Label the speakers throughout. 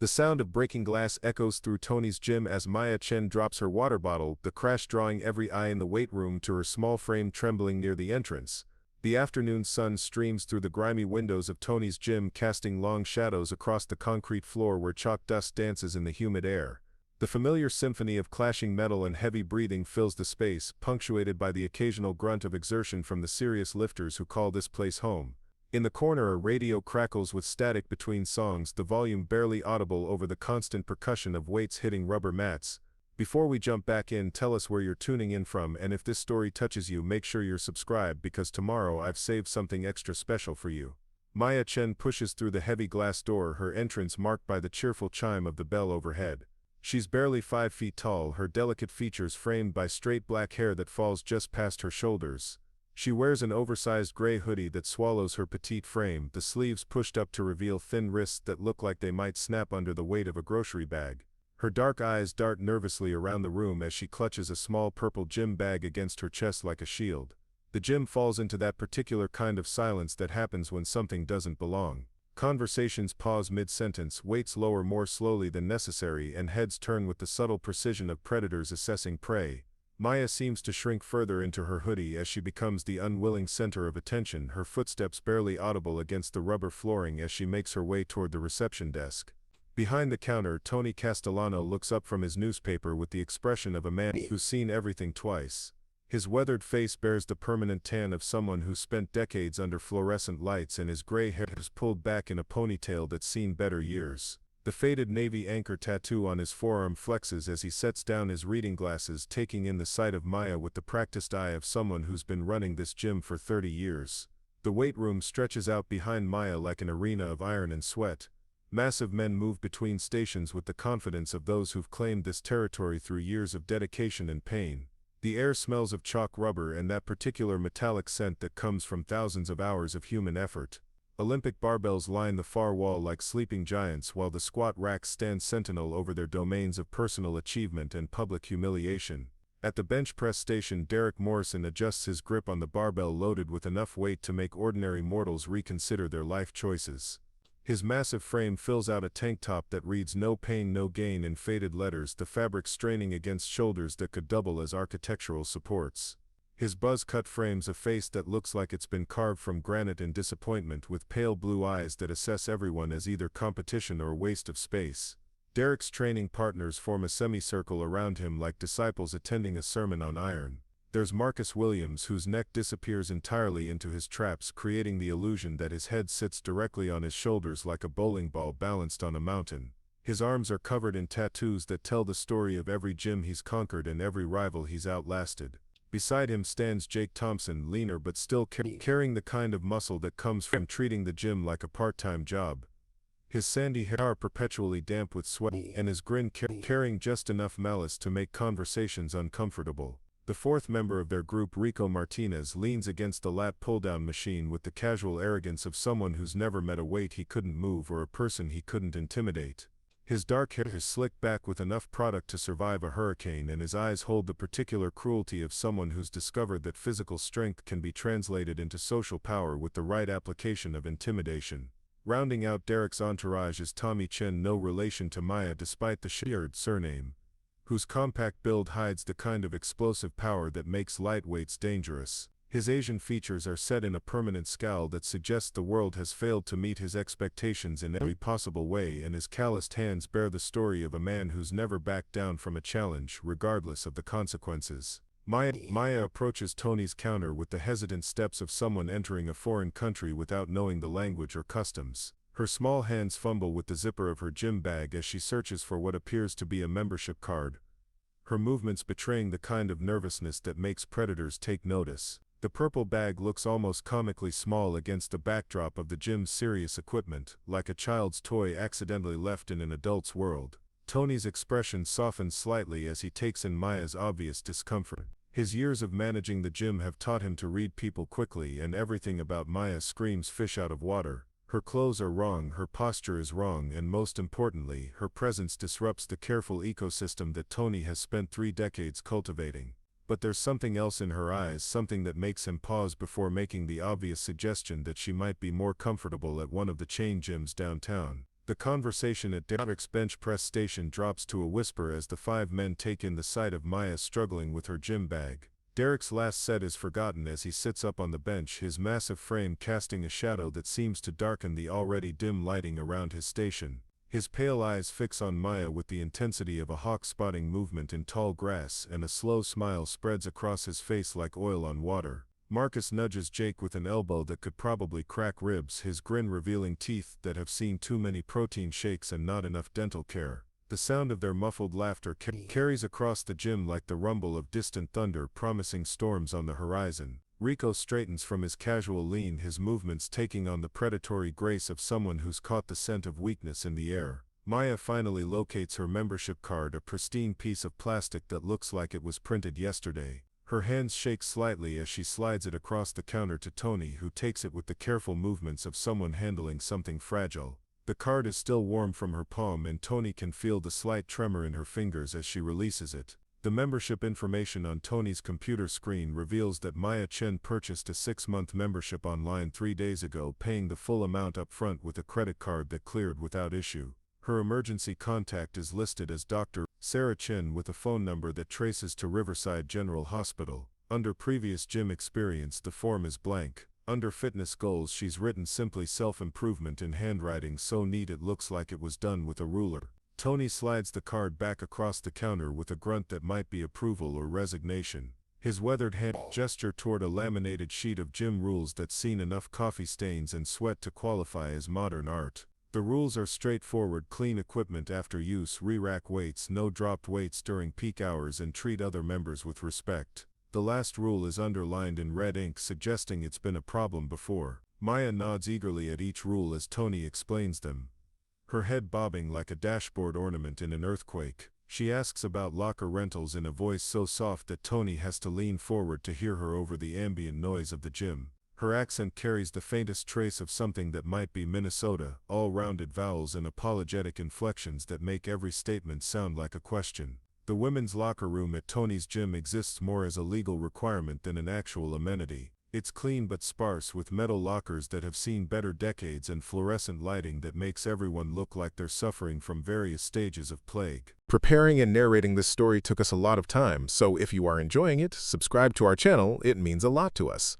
Speaker 1: The sound of breaking glass echoes through Tony's gym as Maya Chen drops her water bottle, the crash drawing every eye in the weight room to her small frame trembling near the entrance. The afternoon sun streams through the grimy windows of Tony's gym, casting long shadows across the concrete floor where chalk dust dances in the humid air. The familiar symphony of clashing metal and heavy breathing fills the space, punctuated by the occasional grunt of exertion from the serious lifters who call this place home. In the corner, a radio crackles with static between songs, the volume barely audible over the constant percussion of weights hitting rubber mats. Before we jump back in, tell us where you're tuning in from, and if this story touches you, make sure you're subscribed because tomorrow I've saved something extra special for you. Maya Chen pushes through the heavy glass door, her entrance marked by the cheerful chime of the bell overhead. She's barely 5 feet tall, her delicate features framed by straight black hair that falls just past her shoulders. She wears an oversized gray hoodie that swallows her petite frame, the sleeves pushed up to reveal thin wrists that look like they might snap under the weight of a grocery bag. Her dark eyes dart nervously around the room as she clutches a small purple gym bag against her chest like a shield. The gym falls into that particular kind of silence that happens when something doesn't belong. Conversations pause mid-sentence, weights lower more slowly than necessary, and heads turn with the subtle precision of predators assessing prey. Maya seems to shrink further into her hoodie as she becomes the unwilling center of attention, her footsteps barely audible against the rubber flooring as she makes her way toward the reception desk. Behind the counter, Tony Castellano looks up from his newspaper with the expression of a man who's seen everything twice. His weathered face bears the permanent tan of someone who spent decades under fluorescent lights, and his gray hair is pulled back in a ponytail that's seen better years. The faded navy anchor tattoo on his forearm flexes as he sets down his reading glasses, taking in the sight of Maya with the practiced eye of someone who's been running this gym for 30 years. The weight room stretches out behind Maya like an arena of iron and sweat. Massive men move between stations with the confidence of those who've claimed this territory through years of dedication and pain. The air smells of chalk rubber and that particular metallic scent that comes from thousands of hours of human effort. Olympic barbells line the far wall like sleeping giants, while the squat racks stand sentinel over their domains of personal achievement and public humiliation. At the bench press station, Derek Morrison adjusts his grip on the barbell loaded with enough weight to make ordinary mortals reconsider their life choices. His massive frame fills out a tank top that reads "No pain, no gain" in faded letters, the fabric straining against shoulders that could double as architectural supports. His buzz-cut frames a face that looks like it's been carved from granite in disappointment, with pale blue eyes that assess everyone as either competition or waste of space. Derek's training partners form a semicircle around him like disciples attending a sermon on iron. There's Marcus Williams, whose neck disappears entirely into his traps, creating the illusion that his head sits directly on his shoulders like a bowling ball balanced on a mountain. His arms are covered in tattoos that tell the story of every gym he's conquered and every rival he's outlasted. Beside him stands Jake Thompson, leaner but still carrying the kind of muscle that comes from treating the gym like a part-time job. His sandy hair perpetually damp with sweat, and his grin carrying just enough malice to make conversations uncomfortable. The fourth member of their group, Rico Martinez, leans against the lat pull-down machine with the casual arrogance of someone who's never met a weight he couldn't move or a person he couldn't intimidate. His dark hair is slicked back with enough product to survive a hurricane, and his eyes hold the particular cruelty of someone who's discovered that physical strength can be translated into social power with the right application of intimidation. Rounding out Derek's entourage is Tommy Chen, no relation to Maya despite the shared surname, whose compact build hides the kind of explosive power that makes lightweights dangerous. His Asian features are set in a permanent scowl that suggests the world has failed to meet his expectations in every possible way, and his calloused hands bear the story of a man who's never backed down from a challenge, regardless of the consequences. Maya approaches Tony's counter with the hesitant steps of someone entering a foreign country without knowing the language or customs. Her small hands fumble with the zipper of her gym bag as she searches for what appears to be a membership card, her movements betraying the kind of nervousness that makes predators take notice. The purple bag looks almost comically small against the backdrop of the gym's serious equipment, like a child's toy accidentally left in an adult's world. Tony's expression softens slightly as he takes in Maya's obvious discomfort. His years of managing the gym have taught him to read people quickly, and everything about Maya screams fish out of water. Her clothes are wrong, her posture is wrong, and most importantly, her presence disrupts the careful ecosystem that Tony has spent 3 decades cultivating. But there's something else in her eyes, something that makes him pause before making the obvious suggestion that she might be more comfortable at one of the chain gyms downtown. The conversation at Derek's bench press station drops to a whisper as the five men take in the sight of Maya struggling with her gym bag. Derek's last set is forgotten as he sits up on the bench, his massive frame casting a shadow that seems to darken the already dim lighting around his station. His pale eyes fix on Maya with the intensity of a hawk spotting movement in tall grass, and a slow smile spreads across his face like oil on water. Marcus nudges Jake with an elbow that could probably crack ribs, his grin revealing teeth that have seen too many protein shakes and not enough dental care. The sound of their muffled laughter carries across the gym like the rumble of distant thunder, promising storms on the horizon. Rico straightens from his casual lean, his movements taking on the predatory grace of someone who's caught the scent of weakness in the air. Maya finally locates her membership card, a pristine piece of plastic that looks like it was printed yesterday. Her hands shake slightly as she slides it across the counter to Tony, who takes it with the careful movements of someone handling something fragile. The card is still warm from her palm, and Tony can feel the slight tremor in her fingers as she releases it. The membership information on Tony's computer screen reveals that Maya Chen purchased a 6-month membership online 3 days ago, paying the full amount up front with a credit card that cleared without issue. Her emergency contact is listed as Dr. Sarah Chen with a phone number that traces to Riverside General Hospital. Under previous gym experience, the form is blank. Under fitness goals, she's written simply self-improvement in handwriting so neat it looks like it was done with a ruler. Tony slides the card back across the counter with a grunt that might be approval or resignation. His weathered hand gesture toward a laminated sheet of gym rules that's seen enough coffee stains and sweat to qualify as modern art. The rules are straightforward: clean equipment after use, re-rack weights, no dropped weights during peak hours, and treat other members with respect. The last rule is underlined in red ink, suggesting it's been a problem before. Maya nods eagerly at each rule as Tony explains them, her head bobbing like a dashboard ornament in an earthquake. She asks about locker rentals in a voice so soft that Tony has to lean forward to hear her over the ambient noise of the gym. Her accent carries the faintest trace of something that might be Minnesota, all rounded vowels and apologetic inflections that make every statement sound like a question. The women's locker room at Tony's gym exists more as a legal requirement than an actual amenity. It's clean but sparse, with metal lockers that have seen better decades and fluorescent lighting that makes everyone look like they're suffering from various stages of plague.
Speaker 2: Preparing and narrating this story took us a lot of time, so if you are enjoying it, subscribe to our channel. It means a lot to us.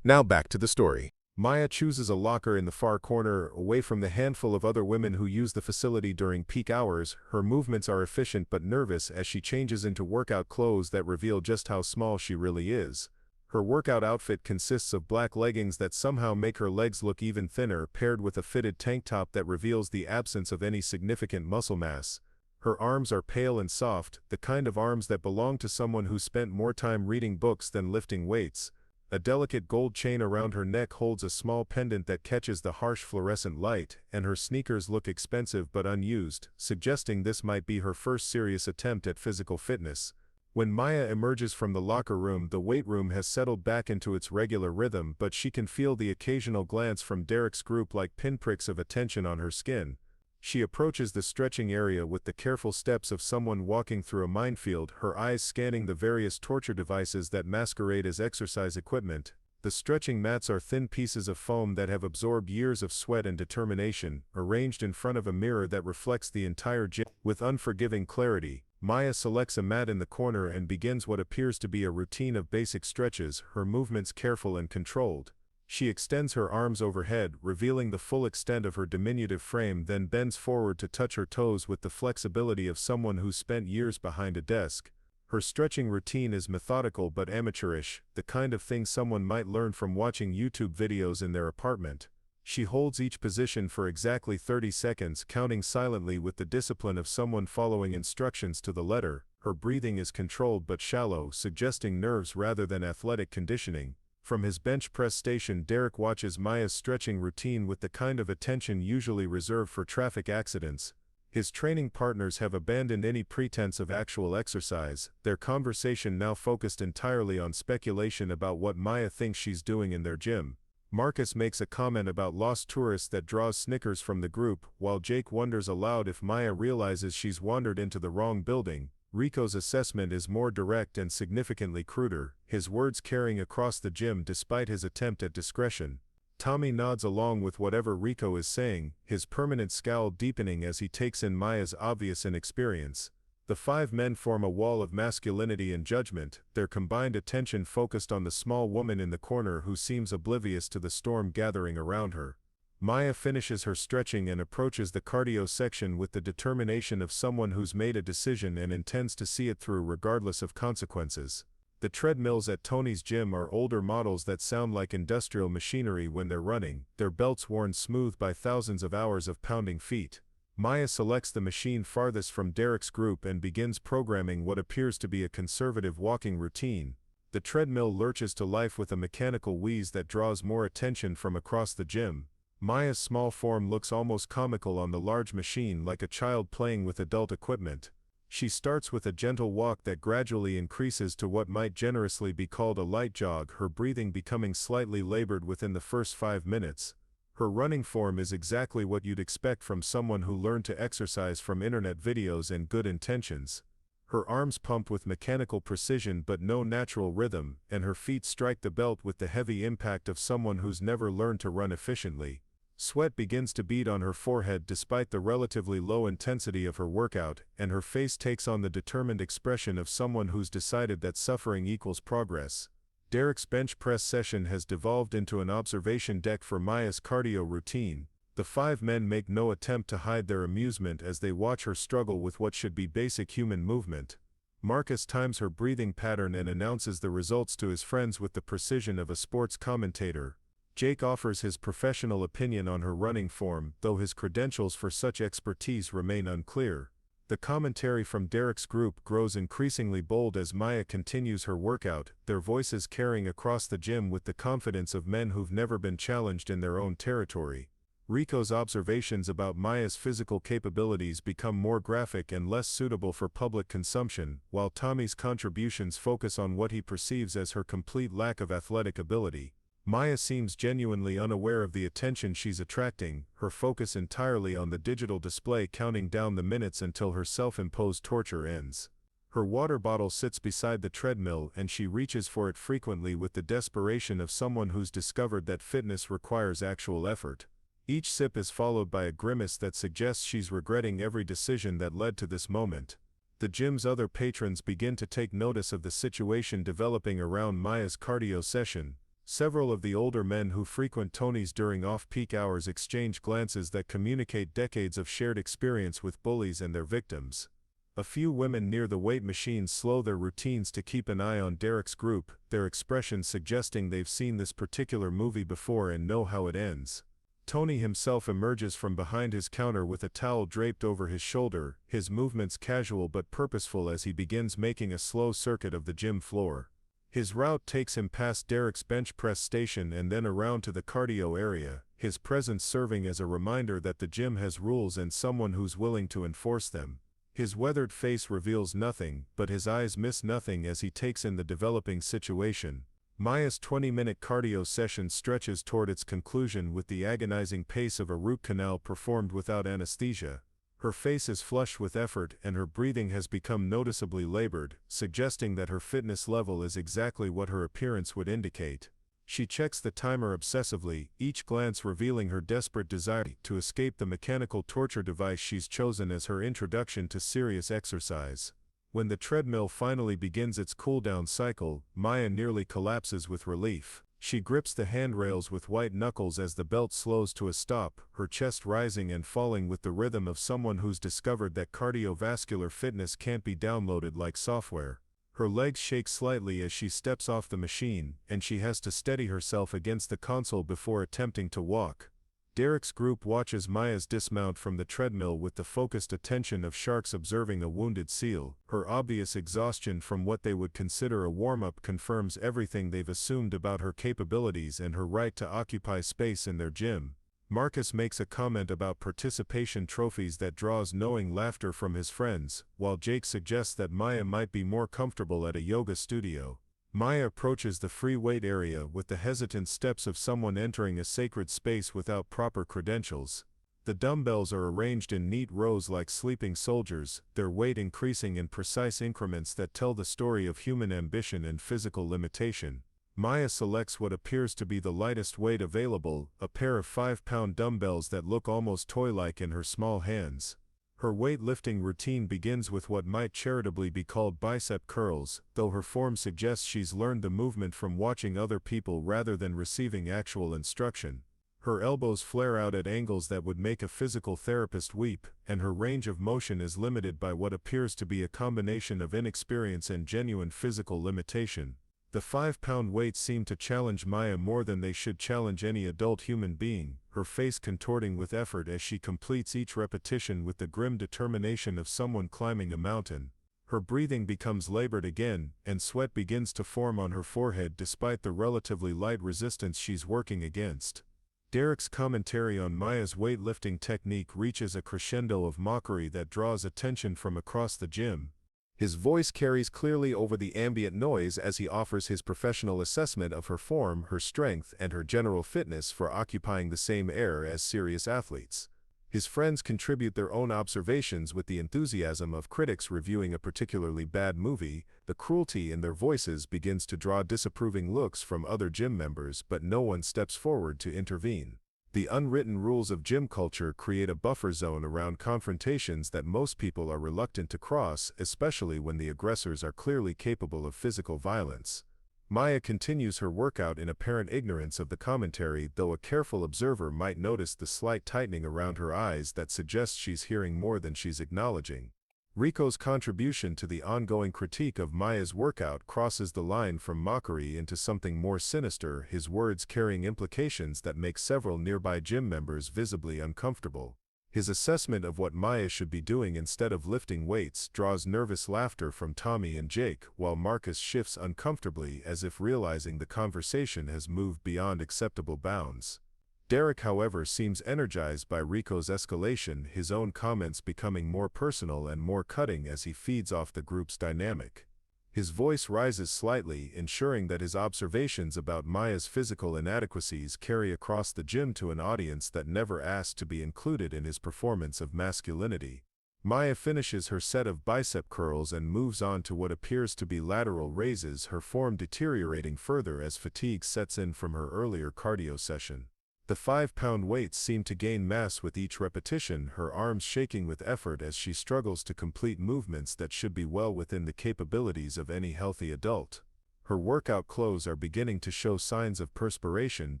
Speaker 2: Now back to the story.
Speaker 1: Maya chooses a locker in the far corner, away from the handful of other women who use the facility during peak hours. Her movements are efficient but nervous as she changes into workout clothes that reveal just how small she really is. Her workout outfit consists of black leggings that somehow make her legs look even thinner, paired with a fitted tank top that reveals the absence of any significant muscle mass. Her arms are pale and soft, the kind of arms that belong to someone who spent more time reading books than lifting weights. A delicate gold chain around her neck holds a small pendant that catches the harsh fluorescent light, and her sneakers look expensive but unused, suggesting this might be her first serious attempt at physical fitness. When Maya emerges from the locker room, the weight room has settled back into its regular rhythm, but she can feel the occasional glance from Derek's group like pinpricks of attention on her skin. She approaches the stretching area with the careful steps of someone walking through a minefield, her eyes scanning the various torture devices that masquerade as exercise equipment. The stretching mats are thin pieces of foam that have absorbed years of sweat and determination, arranged in front of a mirror that reflects the entire gym. With unforgiving clarity, Maya selects a mat in the corner and begins what appears to be a routine of basic stretches, her movements careful and controlled. She extends her arms overhead, revealing the full extent of her diminutive frame, then bends forward to touch her toes with the flexibility of someone who's spent years behind a desk. Her stretching routine is methodical but amateurish, the kind of thing someone might learn from watching YouTube videos in their apartment. She holds each position for exactly 30 seconds, counting silently with the discipline of someone following instructions to the letter. Her breathing is controlled but shallow, suggesting nerves rather than athletic conditioning. From his bench press station, Derek watches Maya's stretching routine with the kind of attention usually reserved for traffic accidents. His training partners have abandoned any pretense of actual exercise, their conversation now focused entirely on speculation about what Maya thinks she's doing in their gym. Marcus makes a comment about lost tourists that draws snickers from the group, while Jake wonders aloud if Maya realizes she's wandered into the wrong building. Rico's assessment is more direct and significantly cruder, his words carrying across the gym despite his attempt at discretion. Tommy nods along with whatever Rico is saying, his permanent scowl deepening as he takes in Maya's obvious inexperience. The five men form a wall of masculinity and judgment, their combined attention focused on the small woman in the corner who seems oblivious to the storm gathering around her. Maya finishes her stretching and approaches the cardio section with the determination of someone who's made a decision and intends to see it through regardless of consequences. The treadmills at Tony's gym are older models that sound like industrial machinery when they're running, their belts worn smooth by thousands of hours of pounding feet. Maya selects the machine farthest from Derek's group and begins programming what appears to be a conservative walking routine. The treadmill lurches to life with a mechanical wheeze that draws more attention from across the gym. Maya's small form looks almost comical on the large machine, like a child playing with adult equipment. She starts with a gentle walk that gradually increases to what might generously be called a light jog, her breathing becoming slightly labored within the first 5 minutes. Her running form is exactly what you'd expect from someone who learned to exercise from internet videos and good intentions. Her arms pump with mechanical precision but no natural rhythm, and her feet strike the belt with the heavy impact of someone who's never learned to run efficiently. Sweat begins to bead on her forehead despite the relatively low intensity of her workout, and her face takes on the determined expression of someone who's decided that suffering equals progress. Derek's bench press session has devolved into an observation deck for Maya's cardio routine. The five men make no attempt to hide their amusement as they watch her struggle with what should be basic human movement. Marcus times her breathing pattern and announces the results to his friends with the precision of a sports commentator. Jake offers his professional opinion on her running form, though his credentials for such expertise remain unclear. The commentary from Derek's group grows increasingly bold as Maya continues her workout, their voices carrying across the gym with the confidence of men who've never been challenged in their own territory. Rico's observations about Maya's physical capabilities become more graphic and less suitable for public consumption, while Tommy's contributions focus on what he perceives as her complete lack of athletic ability. Maya seems genuinely unaware of the attention she's attracting, her focus entirely on the digital display counting down the minutes until her self-imposed torture ends. Her water bottle sits beside the treadmill and she reaches for it frequently with the desperation of someone who's discovered that fitness requires actual effort. Each sip is followed by a grimace that suggests she's regretting every decision that led to this moment. The gym's other patrons begin to take notice of the situation developing around Maya's cardio session. Several of the older men who frequent Tony's during off-peak hours exchange glances that communicate decades of shared experience with bullies and their victims. A few women near the weight machines slow their routines to keep an eye on Derek's group, their expressions suggesting they've seen this particular movie before and know how it ends. Tony himself emerges from behind his counter with a towel draped over his shoulder, his movements casual but purposeful as he begins making a slow circuit of the gym floor. His route takes him past Derek's bench press station and then around to the cardio area, his presence serving as a reminder that the gym has rules and someone who's willing to enforce them. His weathered face reveals nothing, but his eyes miss nothing as he takes in the developing situation. Maya's 20-minute cardio session stretches toward its conclusion with the agonizing pace of a root canal performed without anesthesia. Her face is flushed with effort and her breathing has become noticeably labored, suggesting that her fitness level is exactly what her appearance would indicate. She checks the timer obsessively, each glance revealing her desperate desire to escape the mechanical torture device she's chosen as her introduction to serious exercise. When the treadmill finally begins its cool-down cycle, Maya nearly collapses with relief. She grips the handrails with white knuckles as the belt slows to a stop, her chest rising and falling with the rhythm of someone who's discovered that cardiovascular fitness can't be downloaded like software. Her legs shake slightly as she steps off the machine, and she has to steady herself against the console before attempting to walk. Derek's group watches Maya's dismount from the treadmill with the focused attention of sharks observing a wounded seal. Her obvious exhaustion from what they would consider a warm-up confirms everything they've assumed about her capabilities and her right to occupy space in their gym. Marcus makes a comment about participation trophies that draws knowing laughter from his friends, while Jake suggests that Maya might be more comfortable at a yoga studio. Maya approaches the free weight area with the hesitant steps of someone entering a sacred space without proper credentials. The dumbbells are arranged in neat rows like sleeping soldiers, their weight increasing in precise increments that tell the story of human ambition and physical limitation. Maya selects what appears to be the lightest weight available, a pair of 5-pound dumbbells that look almost toy-like in her small hands. Her weightlifting routine begins with what might charitably be called bicep curls, though her form suggests she's learned the movement from watching other people rather than receiving actual instruction. Her elbows flare out at angles that would make a physical therapist weep, and her range of motion is limited by what appears to be a combination of inexperience and genuine physical limitation. The 5-pound weights seem to challenge Maya more than they should challenge any adult human being, her face contorting with effort as she completes each repetition with the grim determination of someone climbing a mountain. Her breathing becomes labored again, and sweat begins to form on her forehead despite the relatively light resistance she's working against. Derek's commentary on Maya's weightlifting technique reaches a crescendo of mockery that draws attention from across the gym.
Speaker 2: His voice carries clearly over the ambient noise as he offers his professional assessment of her form, her strength, and her general fitness for occupying the same air as serious athletes. His friends contribute their own observations with the enthusiasm of critics reviewing a particularly bad movie. The cruelty in their voices begins to draw disapproving looks from other gym members, but no one steps forward to intervene. The unwritten rules of gym culture create a buffer zone around confrontations that most people are reluctant to cross, especially when the aggressors are clearly capable of physical violence. Maya continues her workout in apparent ignorance of the commentary, though a careful observer might notice the slight tightening around her eyes that suggests she's hearing more than she's acknowledging. Rico's contribution to the ongoing critique of Maya's workout crosses the line from mockery into something more sinister, his words carrying implications that make several nearby gym members visibly uncomfortable. His assessment of what Maya should be doing instead of lifting weights draws nervous laughter from Tommy and Jake, while Marcus shifts uncomfortably as if realizing the conversation has moved beyond acceptable bounds. Derek, however, seems energized by Rico's escalation, his own comments becoming more personal and more cutting as he feeds off the group's dynamic. His voice rises slightly, ensuring that his observations about Maya's physical inadequacies carry across the gym to an audience that never asked to be included in his performance of masculinity. Maya finishes her set of bicep curls and moves on to what appears to be lateral raises, her form deteriorating further as fatigue sets in from her earlier cardio session. The 5-pound weights seem to gain mass with each repetition, her arms shaking with effort as she struggles to complete movements that should be well within the capabilities of any healthy adult. Her workout clothes are beginning to show signs of perspiration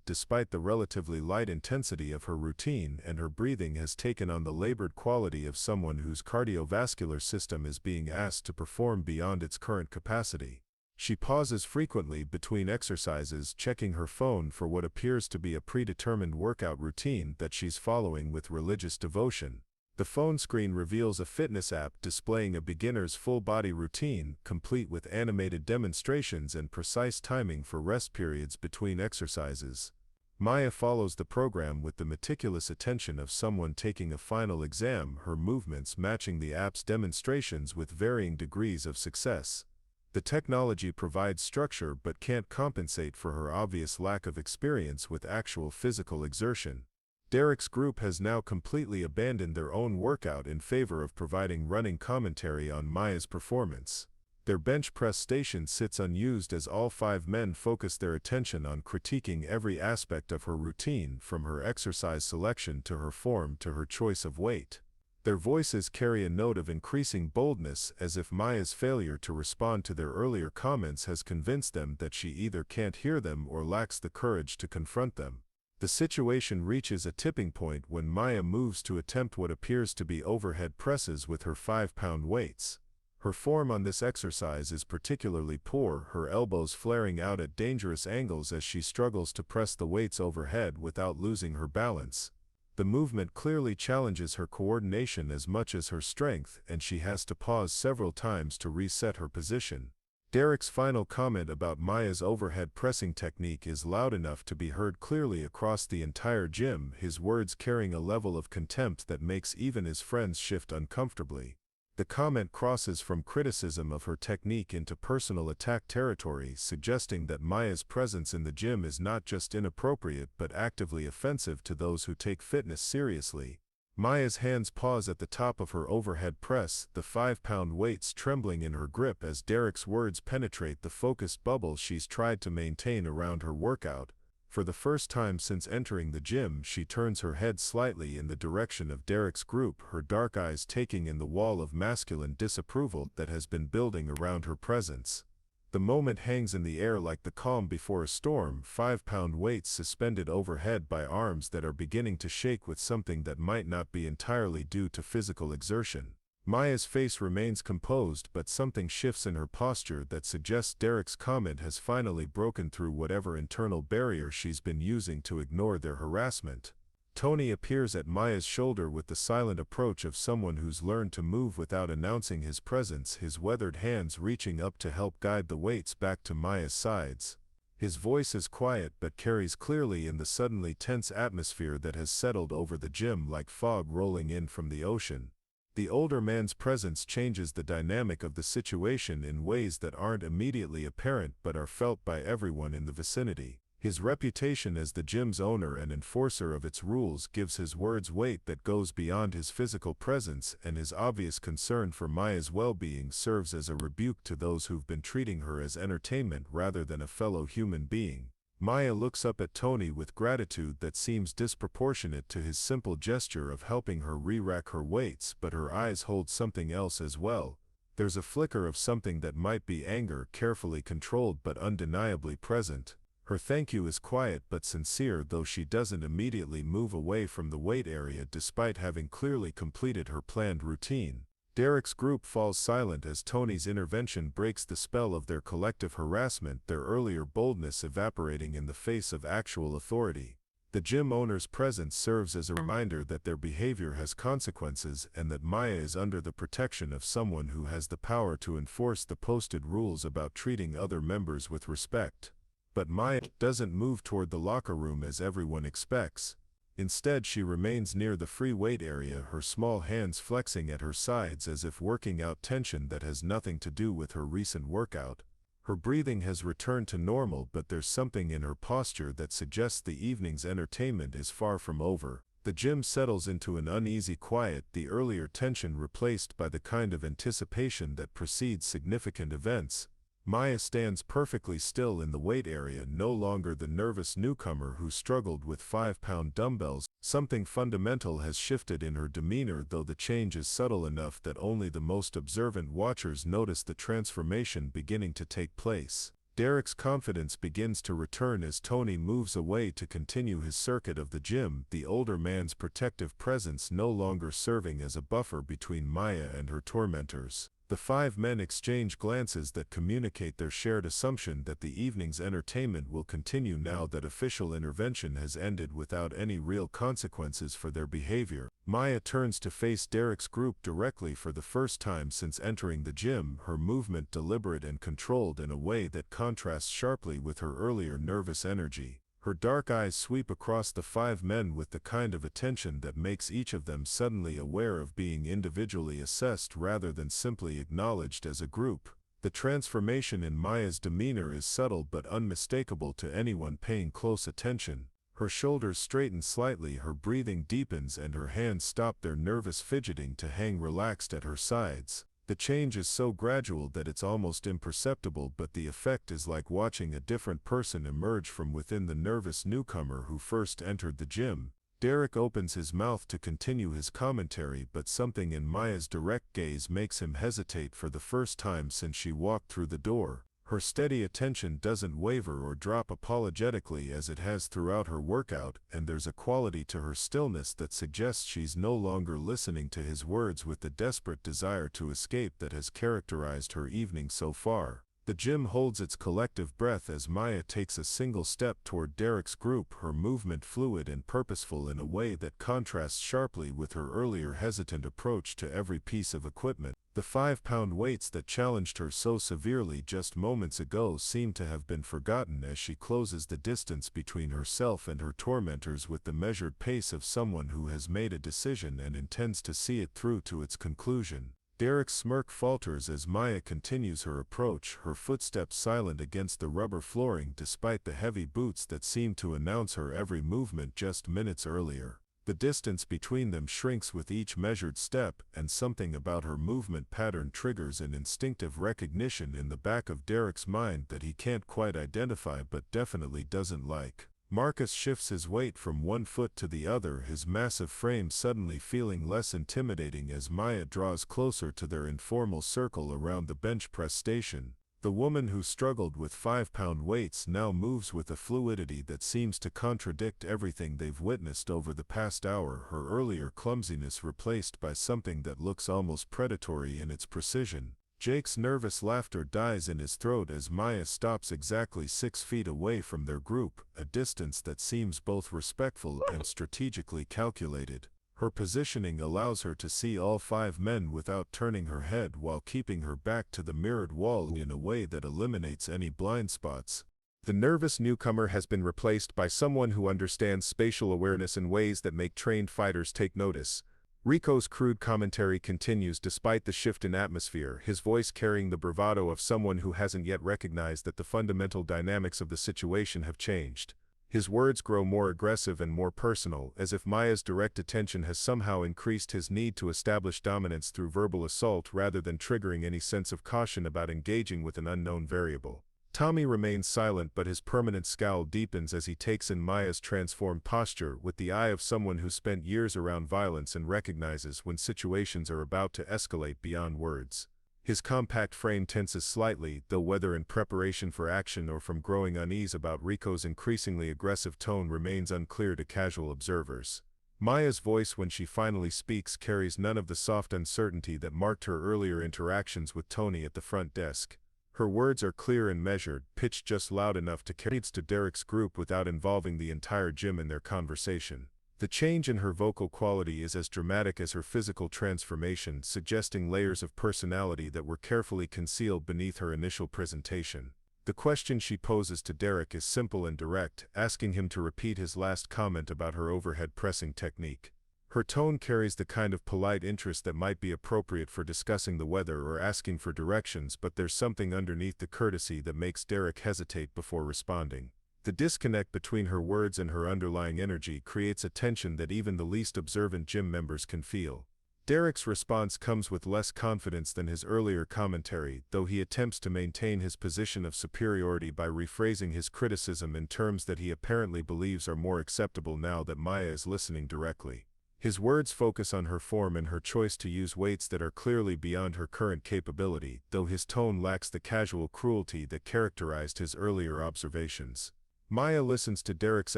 Speaker 2: despite the relatively light intensity of her routine, and her breathing has taken on the labored quality of someone whose cardiovascular system is being asked to perform beyond its current capacity. She pauses frequently between exercises, checking her phone for what appears to be a predetermined workout routine that she's following with religious devotion. The phone screen reveals a fitness app displaying a beginner's full-body routine, complete with animated demonstrations and precise timing for rest periods between exercises. Maya follows the program with the meticulous attention of someone taking a final exam, her movements matching the app's demonstrations with varying degrees of success. The technology provides structure but can't compensate for her obvious lack of experience with actual physical exertion. Derek's group has now completely abandoned their own workout in favor of providing running commentary on Maya's performance. Their bench press station sits unused as all 5 men focus their attention on critiquing every aspect of her routine, from her exercise selection to her form to her choice of weight. Their voices carry a note of increasing boldness, as if Maya's failure to respond to their earlier comments has convinced them that she either can't hear them or lacks the courage to confront them. The situation reaches a tipping point when Maya moves to attempt what appears to be overhead presses with her 5-pound weights. Her form on this exercise is particularly poor, her elbows flaring out at dangerous angles as she struggles to press the weights overhead without losing her balance. The movement clearly challenges her coordination as much as her strength, and she has to pause several times to reset her position. Derek's final comment about Maya's overhead pressing technique is loud enough to be heard clearly across the entire gym, his words carrying a level of contempt that makes even his friends shift uncomfortably. The comment crosses from criticism of her technique into personal attack territory, suggesting that Maya's presence in the gym is not just inappropriate but actively offensive to those who take fitness seriously.
Speaker 1: Maya's hands pause at the top of her overhead press, the 5-pound weights trembling in her grip as Derek's words penetrate the focused bubble she's tried to maintain around her workout. For the first time since entering the gym, she turns her head slightly in the direction of Derek's group, her dark eyes taking in the wall of masculine disapproval that has been building around her presence. The moment hangs in the air like the calm before a storm, 5-pound weights suspended overhead by arms that are beginning to shake with something that might not be entirely due to physical exertion. Maya's face remains composed, but something shifts in her posture that suggests Derek's comment has finally broken through whatever internal barrier she's been using to ignore their harassment. Tony appears at Maya's shoulder with the silent approach of someone who's learned to move without announcing his presence, his weathered hands reaching up to help guide the weights back to Maya's sides. His voice is quiet but carries clearly in the suddenly tense atmosphere that has settled over the gym like fog rolling in from the ocean. The older man's presence changes the dynamic of the situation in ways that aren't immediately apparent but are felt by everyone in the vicinity. His reputation as the gym's owner and enforcer of its rules gives his words weight that goes beyond his physical presence, and his obvious concern for Maya's well-being serves as a rebuke to those who've been treating her as entertainment rather than a fellow human being. Maya looks up at Tony with gratitude that seems disproportionate to his simple gesture of helping her re-rack her weights, but her eyes hold something else as well. There's a flicker of something that might be anger, carefully controlled but undeniably present. Her thank you is quiet but sincere, though she doesn't immediately move away from the weight area despite having clearly completed her planned routine. Derek's group falls silent as Tony's intervention breaks the spell of their collective harassment, their earlier boldness evaporating in the face of actual authority. The gym owner's presence serves as a reminder that their behavior has consequences and that Maya is under the protection of someone who has the power to enforce the posted rules about treating other members with respect. But Maya doesn't move toward the locker room as everyone expects. Instead, she remains near the free weight area, her small hands flexing at her sides as if working out tension that has nothing to do with her recent workout. Her breathing has returned to normal, but there's something in her posture that suggests the evening's entertainment is far from over. The gym settles into an uneasy quiet, the earlier tension replaced by the kind of anticipation that precedes significant events. Maya stands perfectly still in the weight area, no longer the nervous newcomer who struggled with 5-pound dumbbells. Something fundamental has shifted in her demeanor, though the change is subtle enough that only the most observant watchers notice the transformation beginning to take place. Derek's confidence begins to return as Tony moves away to continue his circuit of the gym, the older man's protective presence no longer serving as a buffer between Maya and her tormentors. The 5 men exchange glances that communicate their shared assumption that the evening's entertainment will continue now that official intervention has ended without any real consequences for their behavior. Maya turns to face Derek's group directly for the first time since entering the gym, her movement deliberate and controlled in a way that contrasts sharply with her earlier nervous energy. Her dark eyes sweep across the 5 men with the kind of attention that makes each of them suddenly aware of being individually assessed rather than simply acknowledged as a group. The transformation in Maya's demeanor is subtle but unmistakable to anyone paying close attention. Her shoulders straighten slightly, her breathing deepens, and her hands stop their nervous fidgeting to hang relaxed at her sides. The change is so gradual that it's almost imperceptible, but the effect is like watching a different person emerge from within the nervous newcomer who first entered the gym. Derek opens his mouth to continue his commentary, but something in Maya's direct gaze makes him hesitate for the first time since she walked through the door. Her steady attention doesn't waver or drop apologetically as it has throughout her workout, and there's a quality to her stillness that suggests she's no longer listening to his words with the desperate desire to escape that has characterized her evening so far. The gym holds its collective breath as Maya takes a single step toward Derek's group, her movement fluid and purposeful in a way that contrasts sharply with her earlier hesitant approach to every piece of equipment. The 5-pound weights that challenged her so severely just moments ago seem to have been forgotten as she closes the distance between herself and her tormentors with the measured pace of someone who has made a decision and intends to see it through to its conclusion. Derek's smirk falters as Maya continues her approach, her footsteps silent against the rubber flooring despite the heavy boots that seemed to announce her every movement just minutes earlier.
Speaker 2: The distance between them shrinks with each measured step, and something about her movement pattern triggers an instinctive recognition in the back of Derek's mind that he can't quite identify but definitely doesn't like. Marcus shifts his weight from one foot to the other, his massive frame suddenly feeling less intimidating as Maya draws closer to their informal circle around the bench press station. The woman who struggled with 5-pound weights now moves with a fluidity that seems to contradict everything they've witnessed over the past hour, her earlier clumsiness replaced by something that looks almost predatory in its precision. Jake's nervous laughter dies in his throat as Maya stops exactly 6 feet away from their group, a distance that seems both respectful and strategically calculated. Her positioning allows her to see all 5 men without turning her head while keeping her back to the mirrored wall in a way that eliminates any blind spots.
Speaker 1: The nervous newcomer has been replaced by someone who understands spatial awareness in ways that make trained fighters take notice. Rico's crude commentary continues despite the shift in atmosphere, his voice carrying the bravado of someone who hasn't yet recognized that the fundamental dynamics of the situation have changed. His words grow more aggressive and more personal, as if Maya's direct attention has somehow increased his need to establish dominance through verbal assault rather than triggering any sense of caution about engaging with an unknown variable. Tommy remains silent, but his permanent scowl deepens as he takes in Maya's transformed posture with the eye of someone who spent years around violence and recognizes when situations are about to escalate beyond words. His compact frame tenses slightly, though whether in preparation for action or from growing unease about Rico's increasingly aggressive tone remains unclear to casual observers. Maya's voice when she finally speaks carries none of the soft uncertainty that marked her earlier interactions with Tony at the front desk. Her words are clear and measured, pitched just loud enough to carry to Derek's group without involving the entire gym in their conversation. The change in her vocal quality is as dramatic as her physical transformation, suggesting layers of personality that were carefully concealed beneath her initial presentation. The question she poses to Derek is simple and direct, asking him to repeat his last comment about her overhead pressing technique. Her tone carries the kind of polite interest that might be appropriate for discussing the weather or asking for directions, but there's something underneath the courtesy that makes Derek hesitate before responding. The disconnect between her words and her underlying energy creates a tension that even the least observant gym members can feel. Derek's response comes with less confidence than his earlier commentary, though he attempts to maintain his position of superiority by rephrasing his criticism in terms that he apparently believes are more acceptable now that Maya is listening directly. His words focus on her form and her choice to use weights that are clearly beyond her current capability, though his tone lacks the casual cruelty that characterized his earlier observations. Maya listens to Derek's